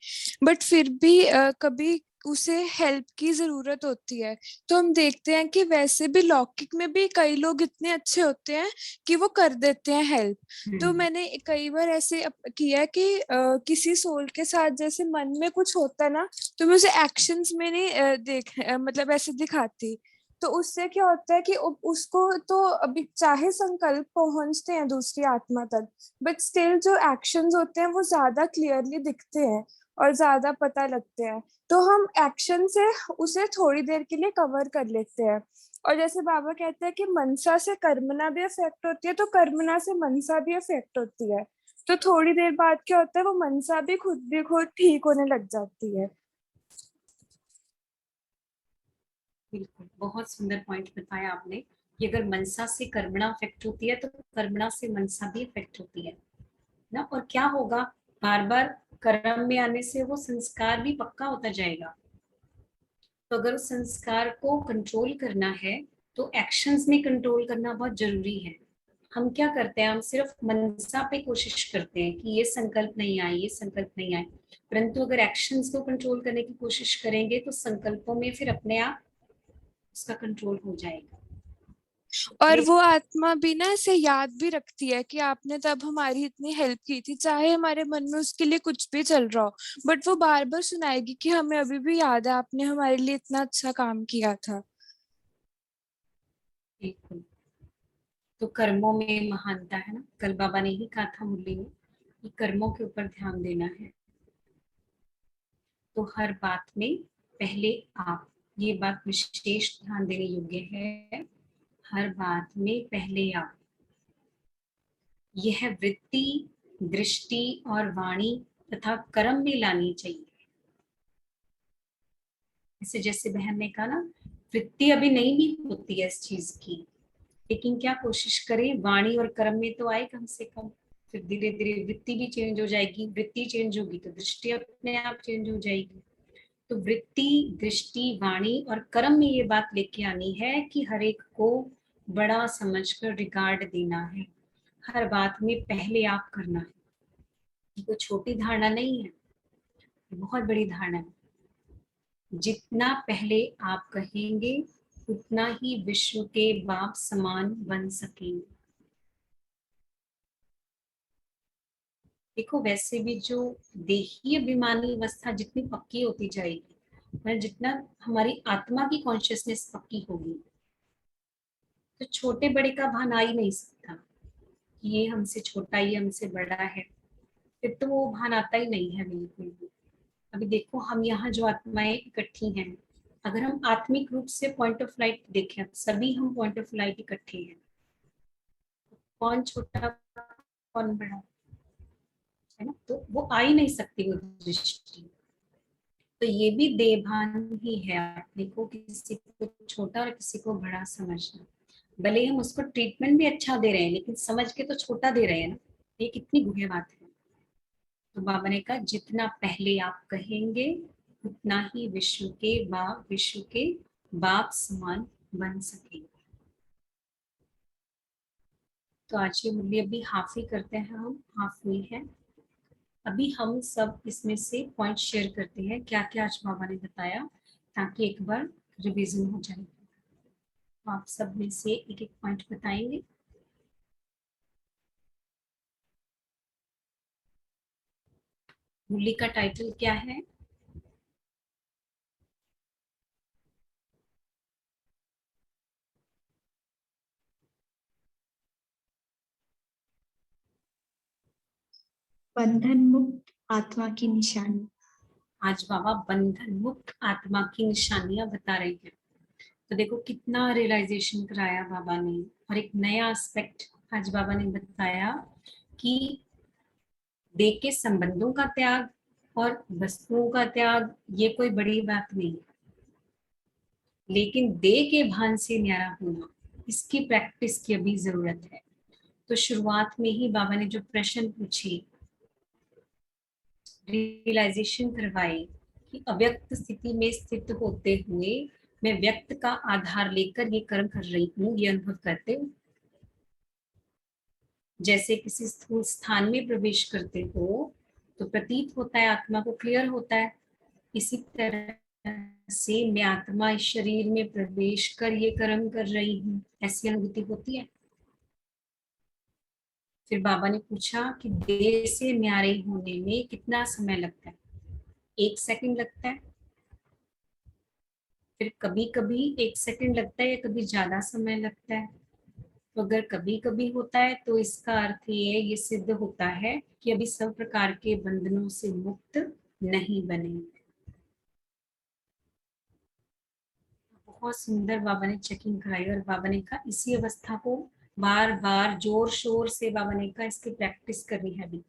बट फिर भी कभी उसे हेल्प की जरूरत होती है। तो हम देखते हैं कि वैसे भी लौकिक में भी कई लोग इतने अच्छे होते हैं कि वो कर देते हैं हेल्प। तो मैंने कई बार ऐसे किया है कि किसी सोल के साथ जैसे मन में कुछ होता है ना, तो मैं उसे एक्शंस में नहीं मतलब ऐसे दिखाती। तो उससे क्या होता है कि उसको तो अभी चाहे संकल्प पहुंचते हैं दूसरी आत्मा तक, बट स्टिल जो एक्शंस होते हैं वो ज्यादा क्लियरली दिखते हैं और ज्यादा पता लगते हैं। तो हम एक्शन से उसे थोड़ी देर के लिए कवर कर लेते हैं। और जैसे बाबा कहते हैं कि मनसा से कर्मना भी अफेक्ट होती है, तो कर्मना से मनसा भी अफेक्ट होती है। तो थोड़ी देर बाद क्या होता है, वो मनसा भी खुद ठीक होने लग जाती है। बिल्कुल, बहुत सुंदर पॉइंट बताया आपने कि अगर मनसा से कर्मणा अफेक्ट होती है तो कर्मणा से मनसा भी अफेक्ट होती है ना। और क्या होगा, बार बार कर्म में आने से वो संस्कार भी पक्का होता जाएगा। तो अगर उस संस्कार को कंट्रोल करना है तो एक्शंस में कंट्रोल करना बहुत जरूरी है। हम क्या करते हैं, हम सिर्फ मनसा पे कोशिश करते हैं कि ये संकल्प नहीं आए, ये संकल्प नहीं आए, परंतु अगर एक्शंस को कंट्रोल करने की कोशिश करेंगे तो संकल्पों में फिर अपने आप उसका कंट्रोल हो जाएगा। और ये वो आत्मा भी ना ऐसे याद भी रखती है कि आपने तब हमारी इतनी हेल्प की थी, चाहे हमारे मन में उसके लिए कुछ भी चल रहा हो, बट वो बार बार सुनाएगी कि हमें अभी भी याद है आपने हमारे लिए इतना अच्छा काम किया था। बिल्कुल। तो कर्मों में महानता है ना, कल बाबा ने ही कहा था मुरली में कि कर्मों के ऊपर ध्यान देना है। तो हर बात में पहले आप, ये बात विशेष ध्यान देने योग्य है। हर बात में पहले आप, यह वृत्ति, दृष्टि और वाणी तथा कर्म में लानी चाहिए। इसे जैसे बहन ने कहा ना, वृत्ति अभी नहीं भी होती है इस चीज की, लेकिन क्या कोशिश करें वाणी और कर्म में तो आए कम से कम। फिर धीरे धीरे वृत्ति भी चेंज हो जाएगी, वृत्ति चेंज होगी तो दृष्टि अपने आप चेंज हो जाएगी। तो वृत्ति, दृष्टि, वाणी और कर्म में ये बात लेके आनी है कि हर एक को बड़ा समझकर रिगार्ड देना है। हर बात में पहले आप करना है। ये कोई छोटी धारणा नहीं है, ये बहुत बड़ी धारणा है। जितना पहले आप कहेंगे उतना ही विश्व के बाप समान बन सकेंगे। देखो वैसे भी जो देही अभिमानी अवस्था जितनी पक्की होती जाएगी, मतलब जितना हमारी आत्मा की कॉन्शियसनेस पक्की होगी, तो छोटे बड़े का भान आ ही नहीं सकता कि ये हमसे छोटा, ये हमसे बड़ा है। फिर तो वो भान आता ही नहीं है बिल्कुल भी। अभी देखो हम यहाँ जो आत्माएं इकट्ठी हैं, अगर हम आत्मिक रूप से पॉइंट ऑफ लाइट देखें, सभी हम पॉइंट ऑफ लाइट इकट्ठे हैं, कौन छोटा कौन बड़ा, है ना? तो वो आ ही नहीं सकती वो दृष्टि। तो ये भी देभान ही है अपने को, किसी को छोटा और किसी को बड़ा समझना। भले हम उसको ट्रीटमेंट भी अच्छा दे रहे हैं, लेकिन समझ के तो छोटा दे रहे हैं ना। ये कितनी गूढ़ बात है। तो बाबा ने कहा जितना पहले आप कहेंगे उतना ही विश्व के बाप समान बन सकेंगे। तो आज ये मुरली अभी हाफ ही करते हैं, हम हाफ हुई है। अभी हम सब इसमें से पॉइंट शेयर करते हैं, क्या क्या आज बाबा ने बताया, ताकि एक बार रिवीजन हो जाए। तो आप सब में से एक एक पॉइंट बताएंगे। मुरली का टाइटल क्या है? बंधन मुक्त आत्मा की निशानी। आज बाबा बंधन मुक्त आत्मा की निशानियां बता रहे हैं। तो देखो कितना रियलाइजेशन कराया बाबा ने, और एक नया एस्पेक्ट आज बाबा ने बताया कि देह के संबंधों का त्याग और वस्तुओं का त्याग ये कोई बड़ी बात नहीं, लेकिन देह के भान से न्यारा होना, इसकी प्रैक्टिस की अभी जरूरत है। तो शुरुआत में ही बाबा ने जो प्रश्न पूछे, रियलाइजेशन करवाई कि अव्यक्त स्थिति में स्थित होते हुए मैं व्यक्त का आधार लेकर ये कर्म कर रही हूँ, ये अनुभव करते हो। जैसे किसी स्थूल स्थान में प्रवेश करते हो तो प्रतीत होता है, आत्मा को क्लियर होता है। इसी तरह से मैं आत्मा इस शरीर में प्रवेश कर ये कर्म कर रही हूँ, ऐसी अनुभूति होती है। फिर बाबा ने पूछा कि देह से न्यारे होने में कितना समय लगता है? 1 सेकंड लगता है। फिर कभी कभी 1 सेकंड लगता है या कभी ज्यादा समय लगता है। तो अगर कभी कभी होता है तो इसका अर्थ ये सिद्ध होता है कि अभी सब प्रकार के बंधनों से मुक्त नहीं बने। बहुत सुंदर बाबा ने चेकिंग कराई, और बाबा ने कहा इसी अवस्था को बार बार जोर शोर से बाबा ने कहा इसकी प्रैक्टिस करनी है। अभी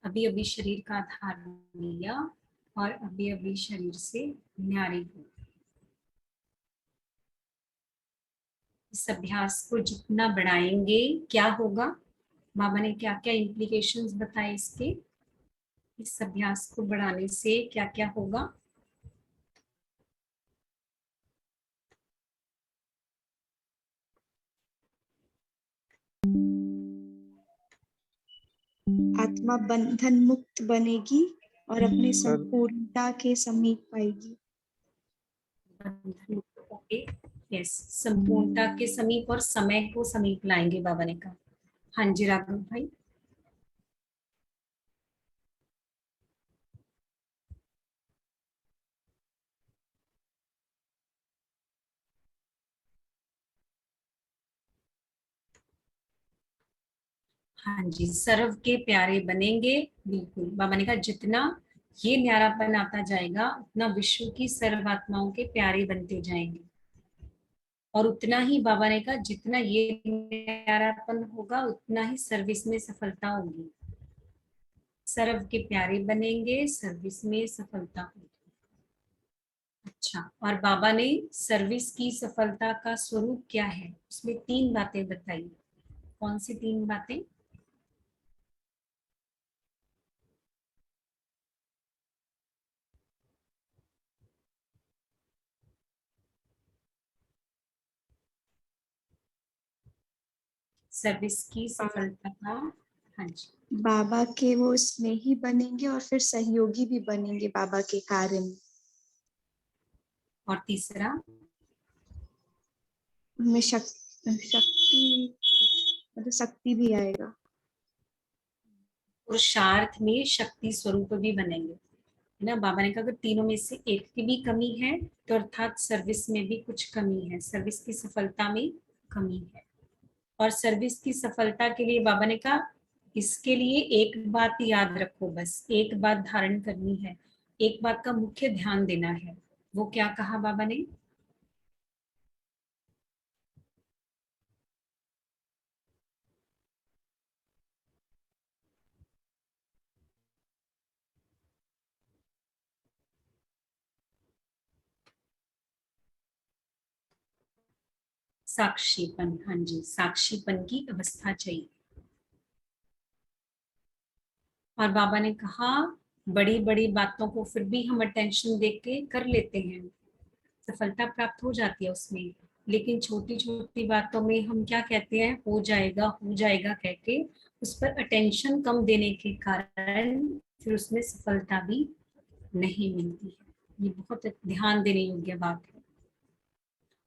अभी अभी शरीर का आधार लिया और अभी अभी शरीर से न्यारी हो। इस अभ्यास को जितना बढ़ाएंगे क्या होगा, बाबा ने क्या क्या इम्प्लीकेशंस बताए इसके। इस अभ्यास को बढ़ाने से क्या क्या होगा? आत्मा बंधन मुक्त बनेगी और अपने संपूर्णता के समीप पाएगी। बंधन मुक्त होके, यस, संपूर्णता के समीप और समय को समीप लाएंगे, बाबा ने कहा। हाँ जी राघव भाई। हाँ जी, सर्व के प्यारे बनेंगे। बिल्कुल, बाबा ने कहा जितना ये न्यारापन आता जाएगा उतना विश्व की सर्व आत्माओं के प्यारे बनते जाएंगे। और उतना ही बाबा ने कहा जितना ये न्यारापन होगा उतना ही सर्विस में सफलता होगी। सर्व के प्यारे बनेंगे, सर्विस में सफलता होगी। अच्छा, और बाबा ने सर्विस की सफलता का स्वरूप क्या है, उसमें 3 बातें बताई। कौन सी 3 बातें? सर्विस की सफलता का, हाँ जी, बाबा के वो स्नेही बनेंगे और फिर सहयोगी भी बनेंगे बाबा के कार्य में। और तीसरा? उनमें शक्ति मतलब शक्ति भी आएगा। पुरुषार्थ में शक्ति स्वरूप भी बनेंगे, है ना। बाबा ने कहा अगर तीनों में से एक की भी कमी है तो अर्थात सर्विस में भी कुछ कमी है, सर्विस की सफलता में कमी है। और सर्विस की सफलता के लिए बाबा ने कहा इसके लिए एक बात याद रखो, बस एक बात धारण करनी है, एक बात का मुख्य ध्यान देना है वो क्या कहा बाबा ने? साक्षीपन, हाँ जी, साक्षीपन की अवस्था चाहिए। और बाबा ने कहा बड़ी बड़ी बातों को फिर भी हम अटेंशन दे के कर लेते हैं, सफलता प्राप्त हो जाती है उसमें, लेकिन छोटी छोटी बातों में हम क्या कहते हैं, हो जाएगा कह के उस पर अटेंशन कम देने के कारण फिर उसमें सफलता भी नहीं मिलती है। ये बहुत ध्यान देने योग्य बात है।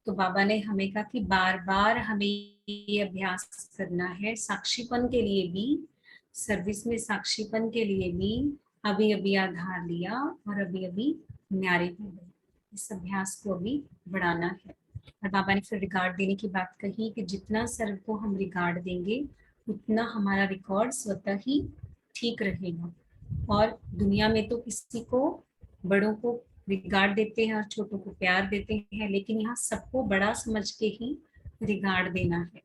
तो बाबा ने हमें कहा कि बार बार हमें ये अभ्यास करना है, साक्षीपन के लिए भी, सर्विस में साक्षीपन के लिए भी। अभी अभी आधार लिया और अभी अभी न्यारे हो गए, इस अभ्यास को अभी बढ़ाना है। और बाबा ने फिर रिकॉर्ड देने की बात कही कि जितना सर्व को हम रिकॉर्ड देंगे उतना हमारा रिकॉर्ड स्वतः ही ठीक रहेगा। और दुनिया में तो किसी को, बड़ों को रिगार्ड देते हैं और छोटों को प्यार देते हैं, लेकिन यहाँ सबको बड़ा समझ के ही रिगार्ड देना है।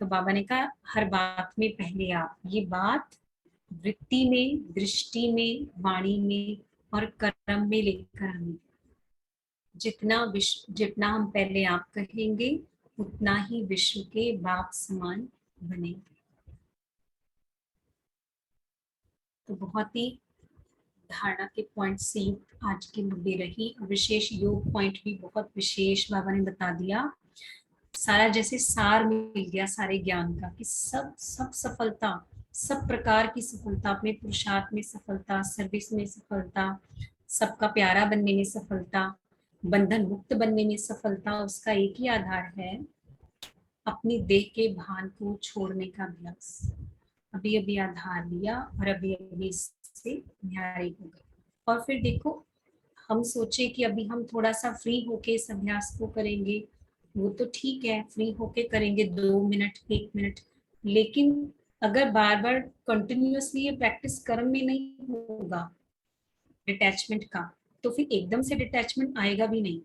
तो बाबा ने कहा हर बात में पहले आप ये बात वृत्ति में, दृष्टि में, वाणी में और कर्म में लेकर हमें, जितना हम पहले आप कहेंगे उतना ही विश्व के बाप समान बनेंगे। तो बहुत ही धारणा के पॉइंट से युक्त आज की मुद्दे रही। विशेष योग पॉइंट भी बहुत विशेष बाबा ने बता दिया, सारा जैसे सार मिल गया सारे ज्ञान का, कि सब सब सफलता, सब प्रकार की सफलता, अपने पुरुषार्थ में सफलता, सर्विस में सफलता, सबका प्यारा बनने में सफलता, बंधन मुक्त बनने में सफलता, उसका एक ही आधार है, अपनी देह के भान को छोड़ने का अभ्यास। अभी अभी आधार लिया और अभी अभी इससे न्यारे हो गए। और फिर देखो, हम सोचे कि अभी हम थोड़ा सा फ्री होके इस अभ्यास को करेंगे, वो तो ठीक है, फ्री होके करेंगे 2 मिनट 1 मिनट, लेकिन अगर बार बार कंटिन्यूअसली ये प्रैक्टिस कर्म में नहीं होगा डिटैचमेंट का, तो फिर एकदम से डिटैचमेंट आएगा भी नहीं।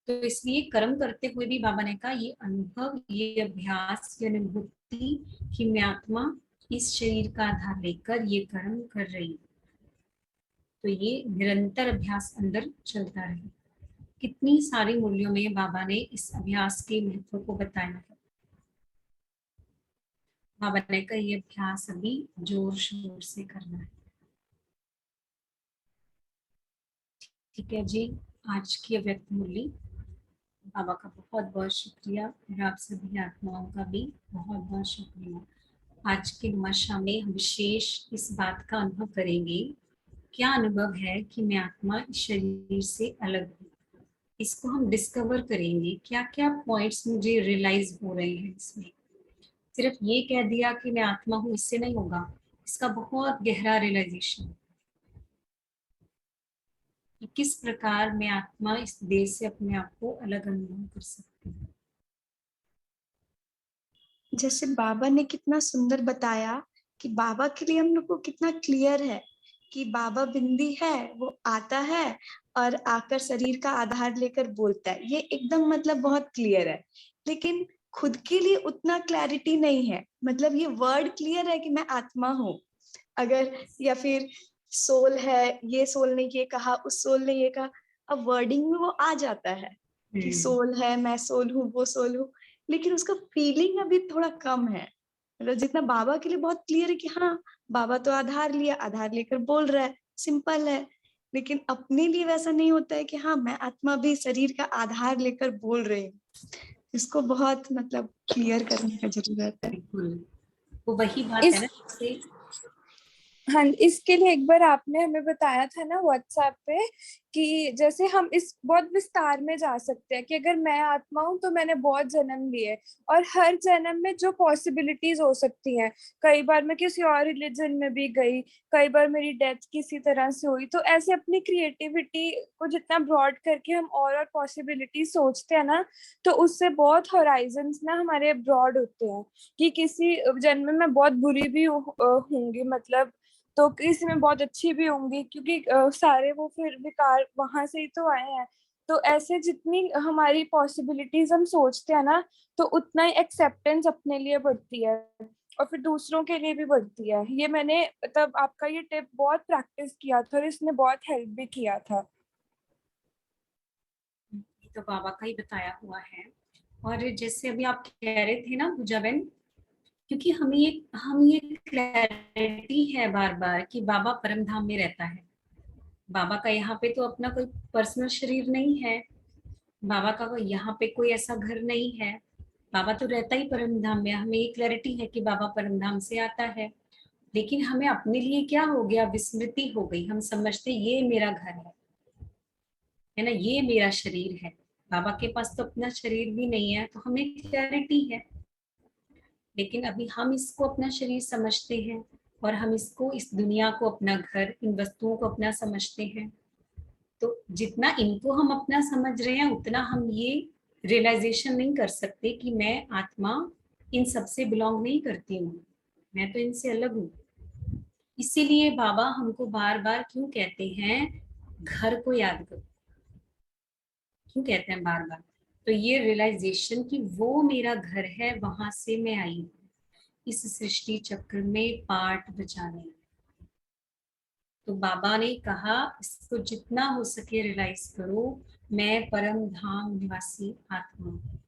तो इसलिए कर्म करते हुए भी बाबा ने कहा ये अनुभव, ये अभ्यास, ये अनुभूति कि मैं आत्मा इस शरीर का आधार लेकर ये कर्म कर रही, तो ये निरंतर अभ्यास अंदर चलता रहे। कितनी सारी मूल्यों में बाबा ने इस अभ्यास के महत्व को बताया है। बाबा ने कहा ये अभ्यास अभी जोर शोर से करना है। ठीक है जी, आज की अव्यक्त मूल्य, बाबा का बहुत बहुत शुक्रिया और आप सभी आत्माओं का भी बहुत बहुत शुक्रिया। आज के नमस्कार में हम विशेष इस बात का अनुभव करेंगे, क्या अनुभव है कि मैं आत्मा इस शरीर से अलग हूँ। इसको हम डिस्कवर करेंगे, क्या क्या पॉइंट्स मुझे रियलाइज हो रहे हैं इसमें। सिर्फ ये कह दिया कि मैं आत्मा हूँ इससे नहीं होगा, इसका बहुत गहरा रियलाइजेशन कि किस प्रकार मैं आत्मा इस देह से अपने आप को अलग अनुभव कर सकती हूँ। जैसे बाबा ने कितना सुंदर बताया कि बाबा के लिए हम लोग को कितना क्लियर है कि बाबा बिंदी है, वो आता है और आकर शरीर का आधार लेकर बोलता है, ये एकदम मतलब बहुत क्लियर है। लेकिन खुद के लिए उतना क्लैरिटी नहीं है, मतलब ये वर्ड क्लियर है कि मैं आत्मा हूँ, अगर, या फिर सोल है, ये सोल ने ये कहा, उस सोल ने ये कहा, अब वर्डिंग में वो आ जाता है कि सोल है, मैं सोल हूँ, वो सोल हूँ, लेकिन उसका फीलिंग अभी थोड़ा कम है। मतलब जितना बाबा के लिए बहुत क्लियर है कि हाँ, बाबा तो आधार लिया, आधार लेकर बोल रहा है, सिंपल है, लेकिन अपने लिए वैसा नहीं होता है कि हाँ, मैं आत्मा भी शरीर का आधार लेकर बोल रही हूँ। इसको बहुत मतलब क्लियर करने का जरूरत है। बिल्कुल, वो वही बात है इस ना, जैसे हाँ, इसके लिए एक बार आपने हमें बताया था ना व्हाट्सएप पे कि जैसे हम इस बहुत विस्तार में जा सकते हैं कि अगर मैं आत्मा हूँ तो मैंने बहुत जन्म लिए और हर जन्म में जो पॉसिबिलिटीज हो सकती हैं, कई बार मैं किसी और रिलीजन में भी गई, कई बार मेरी डेथ किसी तरह से हुई, तो ऐसे अपनी क्रिएटिविटी को जितना ब्रॉड करके हम और पॉसिबिलिटी सोचते हैं ना, तो उससे बहुत होराइजन्स ना हमारे ब्रॉड होते हैं कि किसी जन्म में बहुत बुरी भी होंगी, मतलब तो किसी में बहुत अच्छी भी होंगी, क्योंकि सारे वो फिर विकार वहां से ही तो आए हैं। तो ऐसे जितनी हमारी पॉसिबिलिटीज हम सोचते हैं ना, तो उतना ही एक्सेप्टेंस अपने लिए बढ़ती है और फिर दूसरों के लिए भी बढ़ती है। ये मैंने तब आपका ये टिप बहुत प्रैक्टिस किया था और इसने बहुत हेल्प भी किया था। ये तो बाबा का ही बताया हुआ है। और जैसे अभी आप कह रहे थे ना पूजा बहन, क्योंकि हम ये क्लैरिटी है बार बार कि बाबा परम धाम में रहता है। बाबा का यहाँ पे तो अपना कोई पर्सनल शरीर नहीं है, बाबा का यहाँ पे कोई ऐसा घर नहीं है। बाबा तो रहता ही परम धाम में, हमें ये क्लैरिटी है कि बाबा परम धाम से आता है। लेकिन हमें अपने लिए क्या हो गया, विस्मृति हो गई। हम समझते ये मेरा घर है ना, ये मेरा शरीर है। बाबा के पास तो अपना शरीर भी नहीं है, तो हमें क्लैरिटी है। लेकिन अभी हम इसको अपना शरीर समझते हैं और हम इसको, इस दुनिया को अपना घर, इन वस्तुओं को अपना समझते हैं। तो जितना इनको हम अपना समझ रहे हैं, उतना हम ये रियलाइजेशन नहीं कर सकते कि मैं आत्मा इन सब से बिलोंग नहीं करती हूँ, मैं तो इनसे अलग हूँ। इसीलिए बाबा हमको बार बार क्यों कहते हैं, घर को याद करो। क्यों कहते हैं बार बार? तो ये रियलाइजेशन कि वो मेरा घर है, वहां से मैं आई हूँ इस सृष्टि चक्र में पार्ट बचाने। तो बाबा ने कहा इसको जितना हो सके रियलाइज करो, मैं परम धाम निवासी आत्मा हूँ।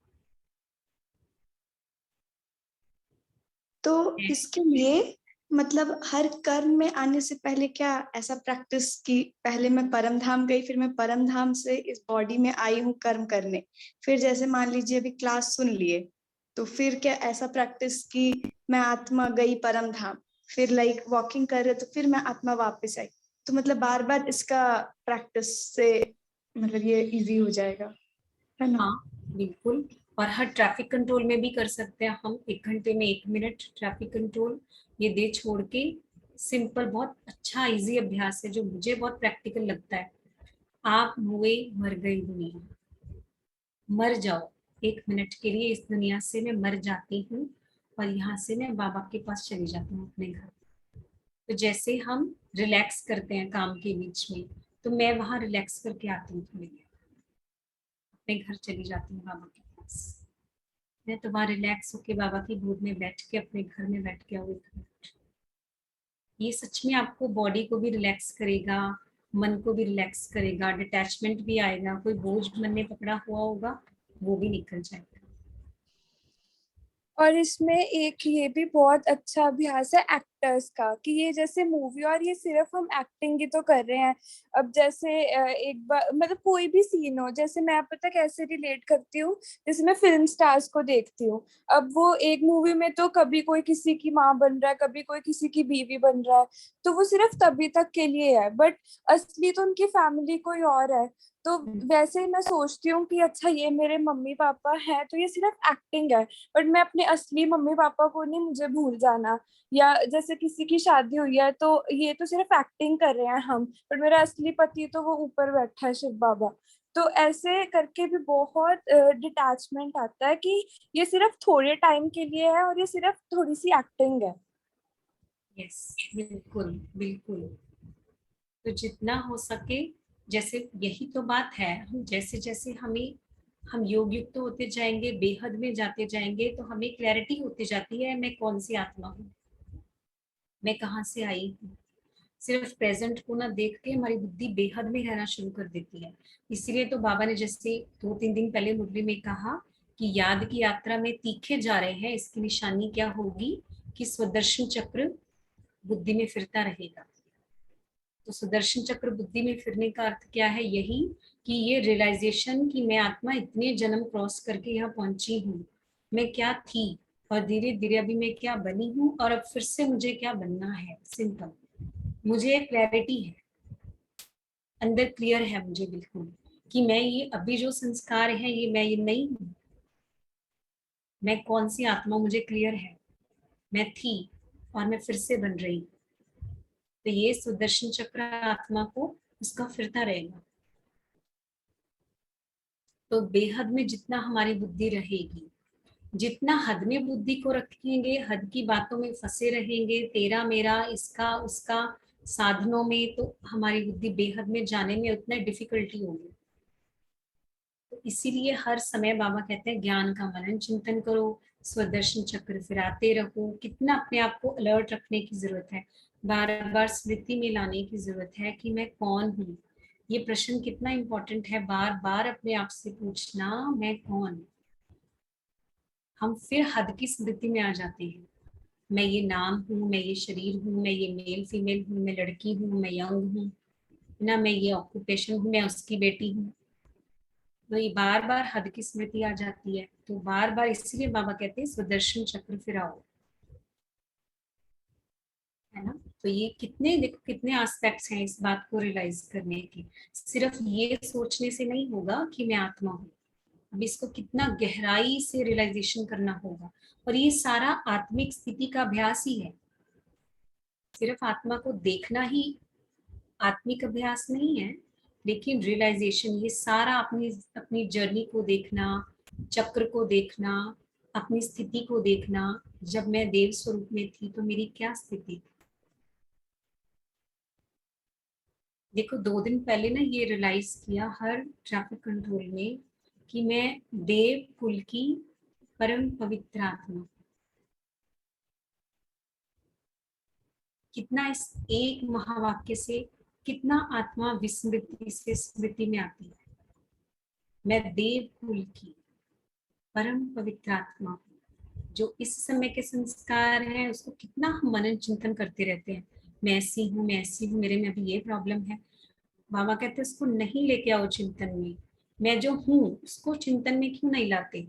तो इसके लिए मतलब हर कर्म में आने से पहले क्या ऐसा प्रैक्टिस की, पहले मैं परम धाम गई, फिर मैं परम धाम से इस बॉडी में आई हूँ कर्म करने, फिर जैसे मान लीजिए अभी क्लास सुन लिए, तो फिर क्या ऐसा प्रैक्टिस की मैं आत्मा गई परम धाम, फिर लाइक वॉकिंग कर रहे तो फिर मैं आत्मा वापस आई, तो मतलब बार बार इसका प्रैक्टिस से मतलब ये इजी हो जाएगा, है ना? हाँ बिल्कुल। और हर ट्रैफिक कंट्रोल में भी कर सकते हैं हम, 1 घंटे में 1 मिनट ट्रैफिक कंट्रोल, ये दे छोड़ के। सिंपल, बहुत अच्छा इजी अभ्यास है जो मुझे बहुत प्रैक्टिकल लगता है। आप हुए मर गई दुनिया, मर जाओ 1 मिनट के लिए, इस दुनिया से मैं मर जाती हूँ और यहाँ से मैं बाबा के पास चली जाती हूँ अपने घर। तो जैसे हम रिलैक्स करते हैं काम के बीच में, तो मैं वहां रिलैक्स करके आती हूँ थोड़ी देर, अपने घर चली जाती हूँ बाबा के पास। मैं तो वहां रिलैक्स होके बाबा की गोद में बैठ के, अपने घर में बैठ के आऊँ 1 मिनट। ये सच में आपको बॉडी को भी रिलैक्स करेगा, मन को भी रिलैक्स करेगा, डिटैचमेंट भी आएगा, कोई बोझ मन में पकड़ा हुआ होगा वो भी निकल जाएगा। और इसमें एक ये भी बहुत अच्छा अभ्यास है एक्टर्स का, कि ये जैसे मूवी, और ये सिर्फ हम एक्टिंग ही तो कर रहे हैं। अब जैसे एक बार मतलब कोई भी सीन हो, जैसे मैं पता कैसे रिलेट करती हूँ, जैसे मैं फिल्म स्टार्स को देखती हूँ। अब वो एक मूवी में तो कभी कोई किसी की माँ बन रहा है, कभी कोई किसी की बीवी बन रहा है, तो वो सिर्फ तभी तक के लिए है, बट असली तो उनकी फैमिली कोई और है। तो वैसे ही मैं सोचती हूँ कि अच्छा ये मेरे मम्मी पापा हैं, तो ये सिर्फ एक्टिंग है, बट मैं अपने असली मम्मी पापा को नहीं मुझे भूल जाना। या जैसे किसी की शादी हुई है, तो ये तो सिर्फ एक्टिंग कर रहे हैं हम, बट मेरा असली पति तो वो ऊपर बैठा है, शिव बाबा। तो ऐसे करके भी बहुत डिटैचमेंट आता है कि ये सिर्फ थोड़े टाइम के लिए है और ये सिर्फ थोड़ी सी एक्टिंग है। यस, बिल्कुल बिल्कुल। तो जितना हो सके, जैसे यही तो बात है, हम जैसे जैसे हम योग युक्त होते जाएंगे, बेहद में जाते जाएंगे, तो हमें क्लैरिटी होती जाती है मैं कौन सी आत्मा हूँ, मैं कहाँ से आई हूँ। सिर्फ प्रेजेंट को ना देख के हमारी बुद्धि बेहद में रहना शुरू कर देती है। इसीलिए तो बाबा ने जैसे 2-3 दिन पहले मुरली में कहा कि याद की यात्रा में तीखे जा रहे हैं, इसकी निशानी क्या होगी कि स्वदर्शन चक्र बुद्धि में फिरता रहेगा। तो सुदर्शन चक्र बुद्धि में फिरने का अर्थ क्या है, यही कि ये रियलाइजेशन कि मैं आत्मा इतने जन्म क्रॉस करके यहाँ पहुंची हूँ, मैं क्या थी और धीरे धीरे अभी मैं क्या बनी हूँ और अब फिर से मुझे क्या बनना है। सिंपल, मुझे क्लैरिटी है, अंदर क्लियर है मुझे बिल्कुल कि मैं ये अभी जो संस्कार है ये मैं ये नहीं हूँ, मैं कौन सी आत्मा, मुझे क्लियर है। मैं थी और मैं फिर से बन रही हूँ। तो ये सुदर्शन चक्र आत्मा को उसका फिरता रहेगा। तो बेहद में जितना हमारी बुद्धि रहेगी, जितना हद में बुद्धि को रखेंगे, हद की बातों में फंसे रहेंगे, तेरा मेरा इसका उसका साधनों में, तो हमारी बुद्धि बेहद में जाने में उतना डिफिकल्टी होगी। तो इसीलिए हर समय बाबा कहते हैं ज्ञान का मनन चिंतन करो, स्वदर्शन चक्र फिराते रहो। कितना अपने आप को अलर्ट रखने की जरूरत है, बार बार स्मृति में लाने की जरूरत है कि मैं कौन हूँ। ये प्रश्न कितना इम्पोर्टेंट है, बार बार अपने आप से पूछना, मैं कौन। हम फिर हद की स्मृति में आ जाते हैं, मैं ये नाम हूँ, मैं ये शरीर हूँ, मैं ये मेल फीमेल हूँ, मैं लड़की हूँ, मैं यंग हूँ ना, मैं ये ऑक्यूपेशन हूँ, मैं उसकी बेटी हूँ। तो ये बार बार हद की स्मृति आ जाती है। तो बार बार इसलिए बाबा कहते हैं स्वदर्शन चक्र फिराओ, है ना। तो ये कितने, देखो कितने एस्पेक्ट्स हैं इस बात को रियलाइज करने के। सिर्फ ये सोचने से नहीं होगा कि मैं आत्मा हूँ, अब इसको कितना गहराई से रियलाइजेशन करना होगा। और ये सारा आत्मिक स्थिति का अभ्यास ही है। सिर्फ आत्मा को देखना ही आत्मिक अभ्यास नहीं है, लेकिन रियलाइजेशन, ये सारा अपनी अपनी जर्नी को देखना, चक्र को देखना, अपनी स्थिति को देखना। जब मैं देव स्वरूप में थी तो मेरी क्या स्थिति थी। देखो 2 दिन पहले ना ये रियलाइज किया हर ट्रैफिक कंट्रोल में कि मैं देव कुल की परम पवित्र आत्मा। कितना इस एक महावाक्य से कितना आत्मा विस्मृति से स्मृति में आती है। मैं देव कुल की परम पवित्र आत्मा हूँ। जो इस समय के संस्कार हैं उसको कितना हम मनन चिंतन करते रहते हैं, मैं ऐसी हूँ, मैं ऐसी हूँ, मेरे में अभी ये प्रॉब्लम है। बाबा कहते हैं उसको नहीं लेके आओ चिंतन में, मैं जो हूँ उसको चिंतन में क्यों नहीं लाते।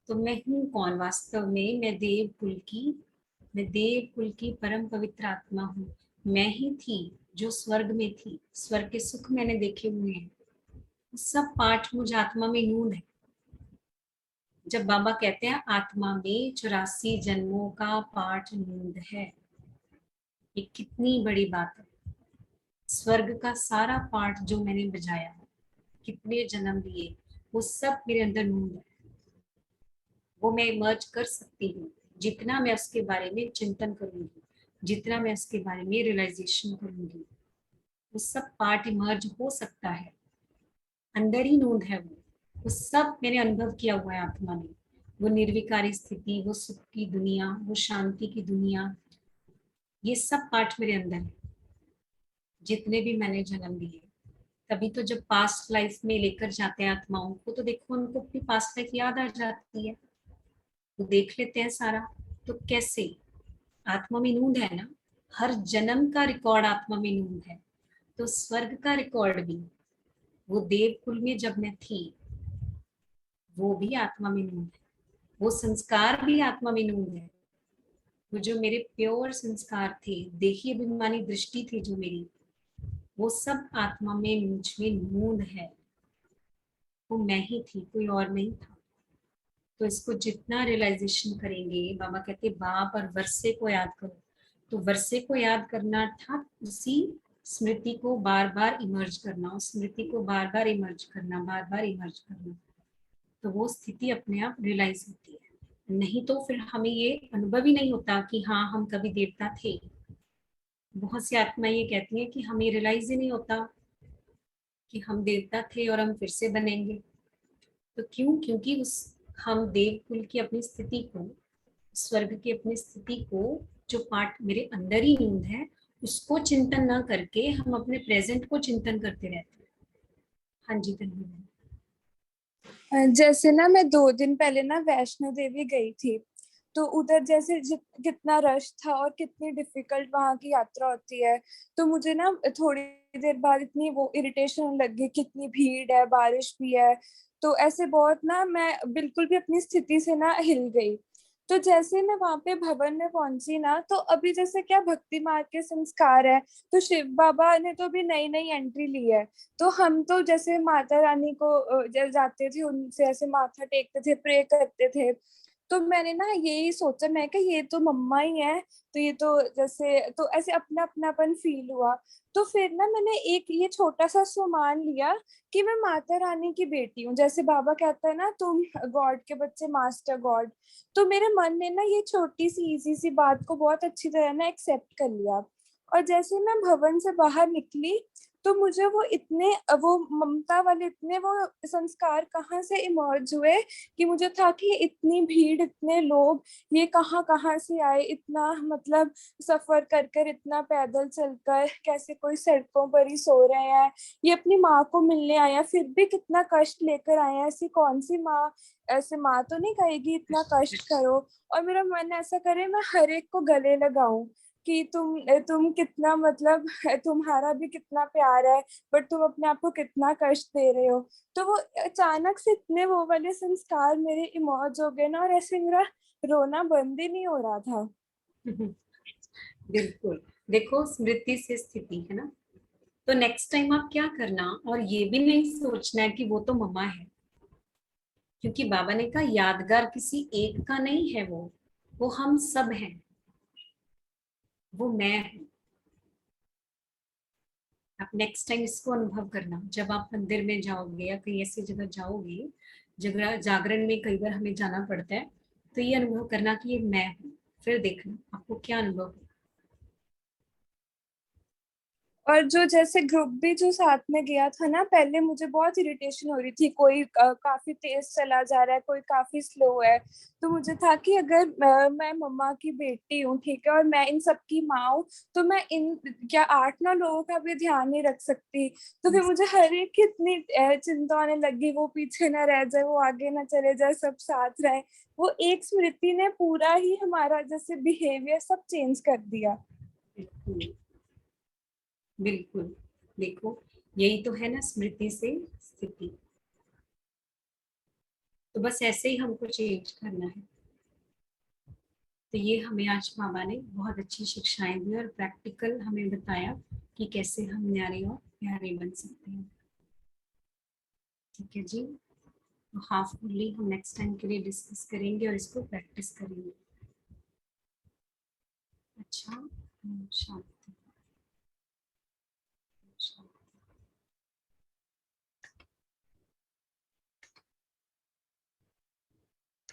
तो मैं हूँ कौन वास्तव में, मैं देव कुल की परम पवित्र आत्मा हूँ। मैं ही थी जो स्वर्ग में थी, स्वर्ग के सुख मैंने देखे हुए हैं। सब पाठ मुझ आत्मा में नून है। जब बाबा कहते हैं आत्मा में 84 जन्मों का पाठ नूंद है, ये कितनी बड़ी बात है। स्वर्ग का सारा पाठ जो मैंने बजाया, कितने जन्म लिए, वो सब मेरे अंदर नूंद है। वो मैं इमर्ज कर सकती हूँ जितना मैं उसके बारे में चिंतन करूंगी, जितना मैं उसके बारे में रियलाइजेशन करूंगी, वो सब पार्ट इमर्ज हो सकता है। अंदर ही नूंद है वो सब मैंने अनुभव किया हुआ है आत्मा में। वो निर्विकारी स्थिति, वो सुख की दुनिया, वो शांति की दुनिया, ये सब पार्ट मेरे अंदर है, जितने भी मैंने जन्म लिए। तभी तो जब पास्ट लाइफ में लेकर जाते हैं आत्माओं को, तो देखो उनको अपनी पास्ट लाइफ याद आ जाती है, वो देख लेते हैं सारा। तो कैसे, आत्मा में नूंद है ना, हर जन्म का रिकॉर्ड आत्मा में नूंद है। तो स्वर्ग का रिकॉर्ड भी, वो देव कुल में जब मैं थी, वो भी आत्मा में नूंद है। वो संस्कार भी आत्मा में नूंद है। वो जो मेरे प्योर संस्कार थे, देखी अभिमानी दृष्टि थी जो मेरी, वो सब आत्मा में मुझ में नूंद है। वो मैं ही थी, कोई और नहीं था। तो इसको जितना रियलाइजेशन करेंगे, बाबा कहते बाप और वर्षे को याद करो। तो वर्षे को याद करना अर्थात उसी स्मृति को बार बार इमर्ज करना, उस स्मृति को बार बार इमर्ज करना, बार बार इमर्ज करना। तो वो स्थिति अपने आप रियलाइज होती है। नहीं तो फिर हमें ये अनुभव ही नहीं होता कि हाँ हम कभी देवता थे। बहुत सी आत्मा ये कहती है कि हमें रियलाइज ही नहीं होता कि हम देवता थे और हम फिर से बनेंगे। तो क्यों, क्योंकि उस हम देव कुल की अपनी स्थिति को, स्वर्ग की अपनी स्थिति को, जो पार्ट मेरे अंदर ही नींद है, उसको चिंतन ना करके हम अपने प्रेजेंट को चिंतन करते रहते हैं। हाँ जी धन्यवाद। जैसे ना मैं 2 दिन पहले ना वैष्णो देवी गई थी, तो उधर जैसे कितना रश था और कितनी डिफिकल्ट वहां की यात्रा होती है। तो मुझे ना थोड़ी देर बाद इतनी वो इरिटेशन लग गई, कितनी भीड़ है, बारिश भी है। तो ऐसे बहुत ना मैं बिल्कुल भी अपनी स्थिति से ना हिल गई। तो जैसे मैं वहां पे भवन में पहुंची ना, तो अभी जैसे क्या भक्ति मार्ग के संस्कार है, तो शिव बाबा ने तो अभी नई नई एंट्री ली है। तो हम तो जैसे माता रानी को जब जाते थे उनसे ऐसे माथा टेकते थे, प्रे करते थे। तो मैंने ना यही सोचा, मैं कि ये तो मम्मा ही है, तो ये तो जैसे तो ऐसे अपना अपनापन फील हुआ। तो फिर ना मैंने एक ये छोटा सा सामान लिया कि मैं माता रानी की बेटी हूँ, जैसे बाबा कहता है ना तुम गॉड के बच्चे मास्टर गॉड। तो मेरे मन ने ना ये छोटी सी इजी सी बात को बहुत अच्छी तरह ना एक्सेप्ट कर लिया। और जैसे मैं भवन से बाहर निकली, तो मुझे वो ममता वाले इतने वो संस्कार कहाँ से इमर्ज हुए कि मुझे था कि इतनी भीड़, इतने लोग, ये कहाँ कहाँ से आए, इतना मतलब सफर कर कर, इतना पैदल चलकर, कैसे कोई सड़कों पर ही सो रहे हैं, ये अपनी माँ को मिलने आए हैं, फिर भी कितना कष्ट लेकर आए हैं। ऐसी कौन सी माँ, ऐसे माँ तो नहीं कहेगी इतना कष्ट करो। और मेरा मन ऐसा करे मैं हर एक को गले लगाऊं कि तुम कितना मतलब तुम्हारा भी कितना प्यार है, बट तुम अपने आप को कितना कष्ट दे रहे हो। तो वो अचानक से इतने वो वाले संस्कार मेरे इमर्ज हो गए ना, और ऐसे मेरा रोना बंद ही नहीं हो रहा था। बिल्कुल। देखो, स्मृति से स्थिति है ना। तो नेक्स्ट टाइम आप क्या करना, और ये भी नहीं सोचना है कि वो तो मम्मा है, क्योंकि बाबा ने कहा यादगार किसी एक का नहीं है, वो हम सब हैं, वो मैं हूँ। आप नेक्स्ट टाइम इसको अनुभव करना, जब आप मंदिर में जाओगे या कहीं ऐसी जगह जाओगे, जगह जागरण में कई बार हमें जाना पड़ता है, तो ये अनुभव करना कि ये मैं हूँ। फिर देखना आपको क्या अनुभव होगा। और जो जैसे ग्रुप भी जो साथ में गया था ना, पहले मुझे बहुत इरिटेशन हो रही थी, कोई काफी तेज चला जा रहा है, कोई काफी स्लो है। तो मुझे था कि अगर मैं मम्मा की बेटी हूँ, ठीक है, और मैं इन सबकी माँ हूँ, तो मैं इन क्या 8-9 लोगों का भी ध्यान नहीं रख सकती। तो फिर मुझे हर एक की इतनी चिंता आने लगी, वो पीछे ना रह जाए, वो आगे ना चले जाए, सब साथ रहे। वो एक स्मृति ने पूरा ही हमारा जैसे बिहेवियर सब चेंज कर दिया। बिल्कुल। बिल्कुल। देखो, यही तो है ना स्मृति से स्थिति। तो बस ऐसे ही हमको चेंज करना है। तो ये हमें आज बाबा ने बहुत अच्छी शिक्षाएं दी और प्रैक्टिकल हमें बताया कि कैसे हम न्यारे और प्यारे बन सकते हैं। ठीक है जी। तो हाफ फुल्ली हम नेक्स्ट टाइम के लिए डिस्कस करेंगे और इसको प्रैक्टिस करेंगे। अच्छा, शांति।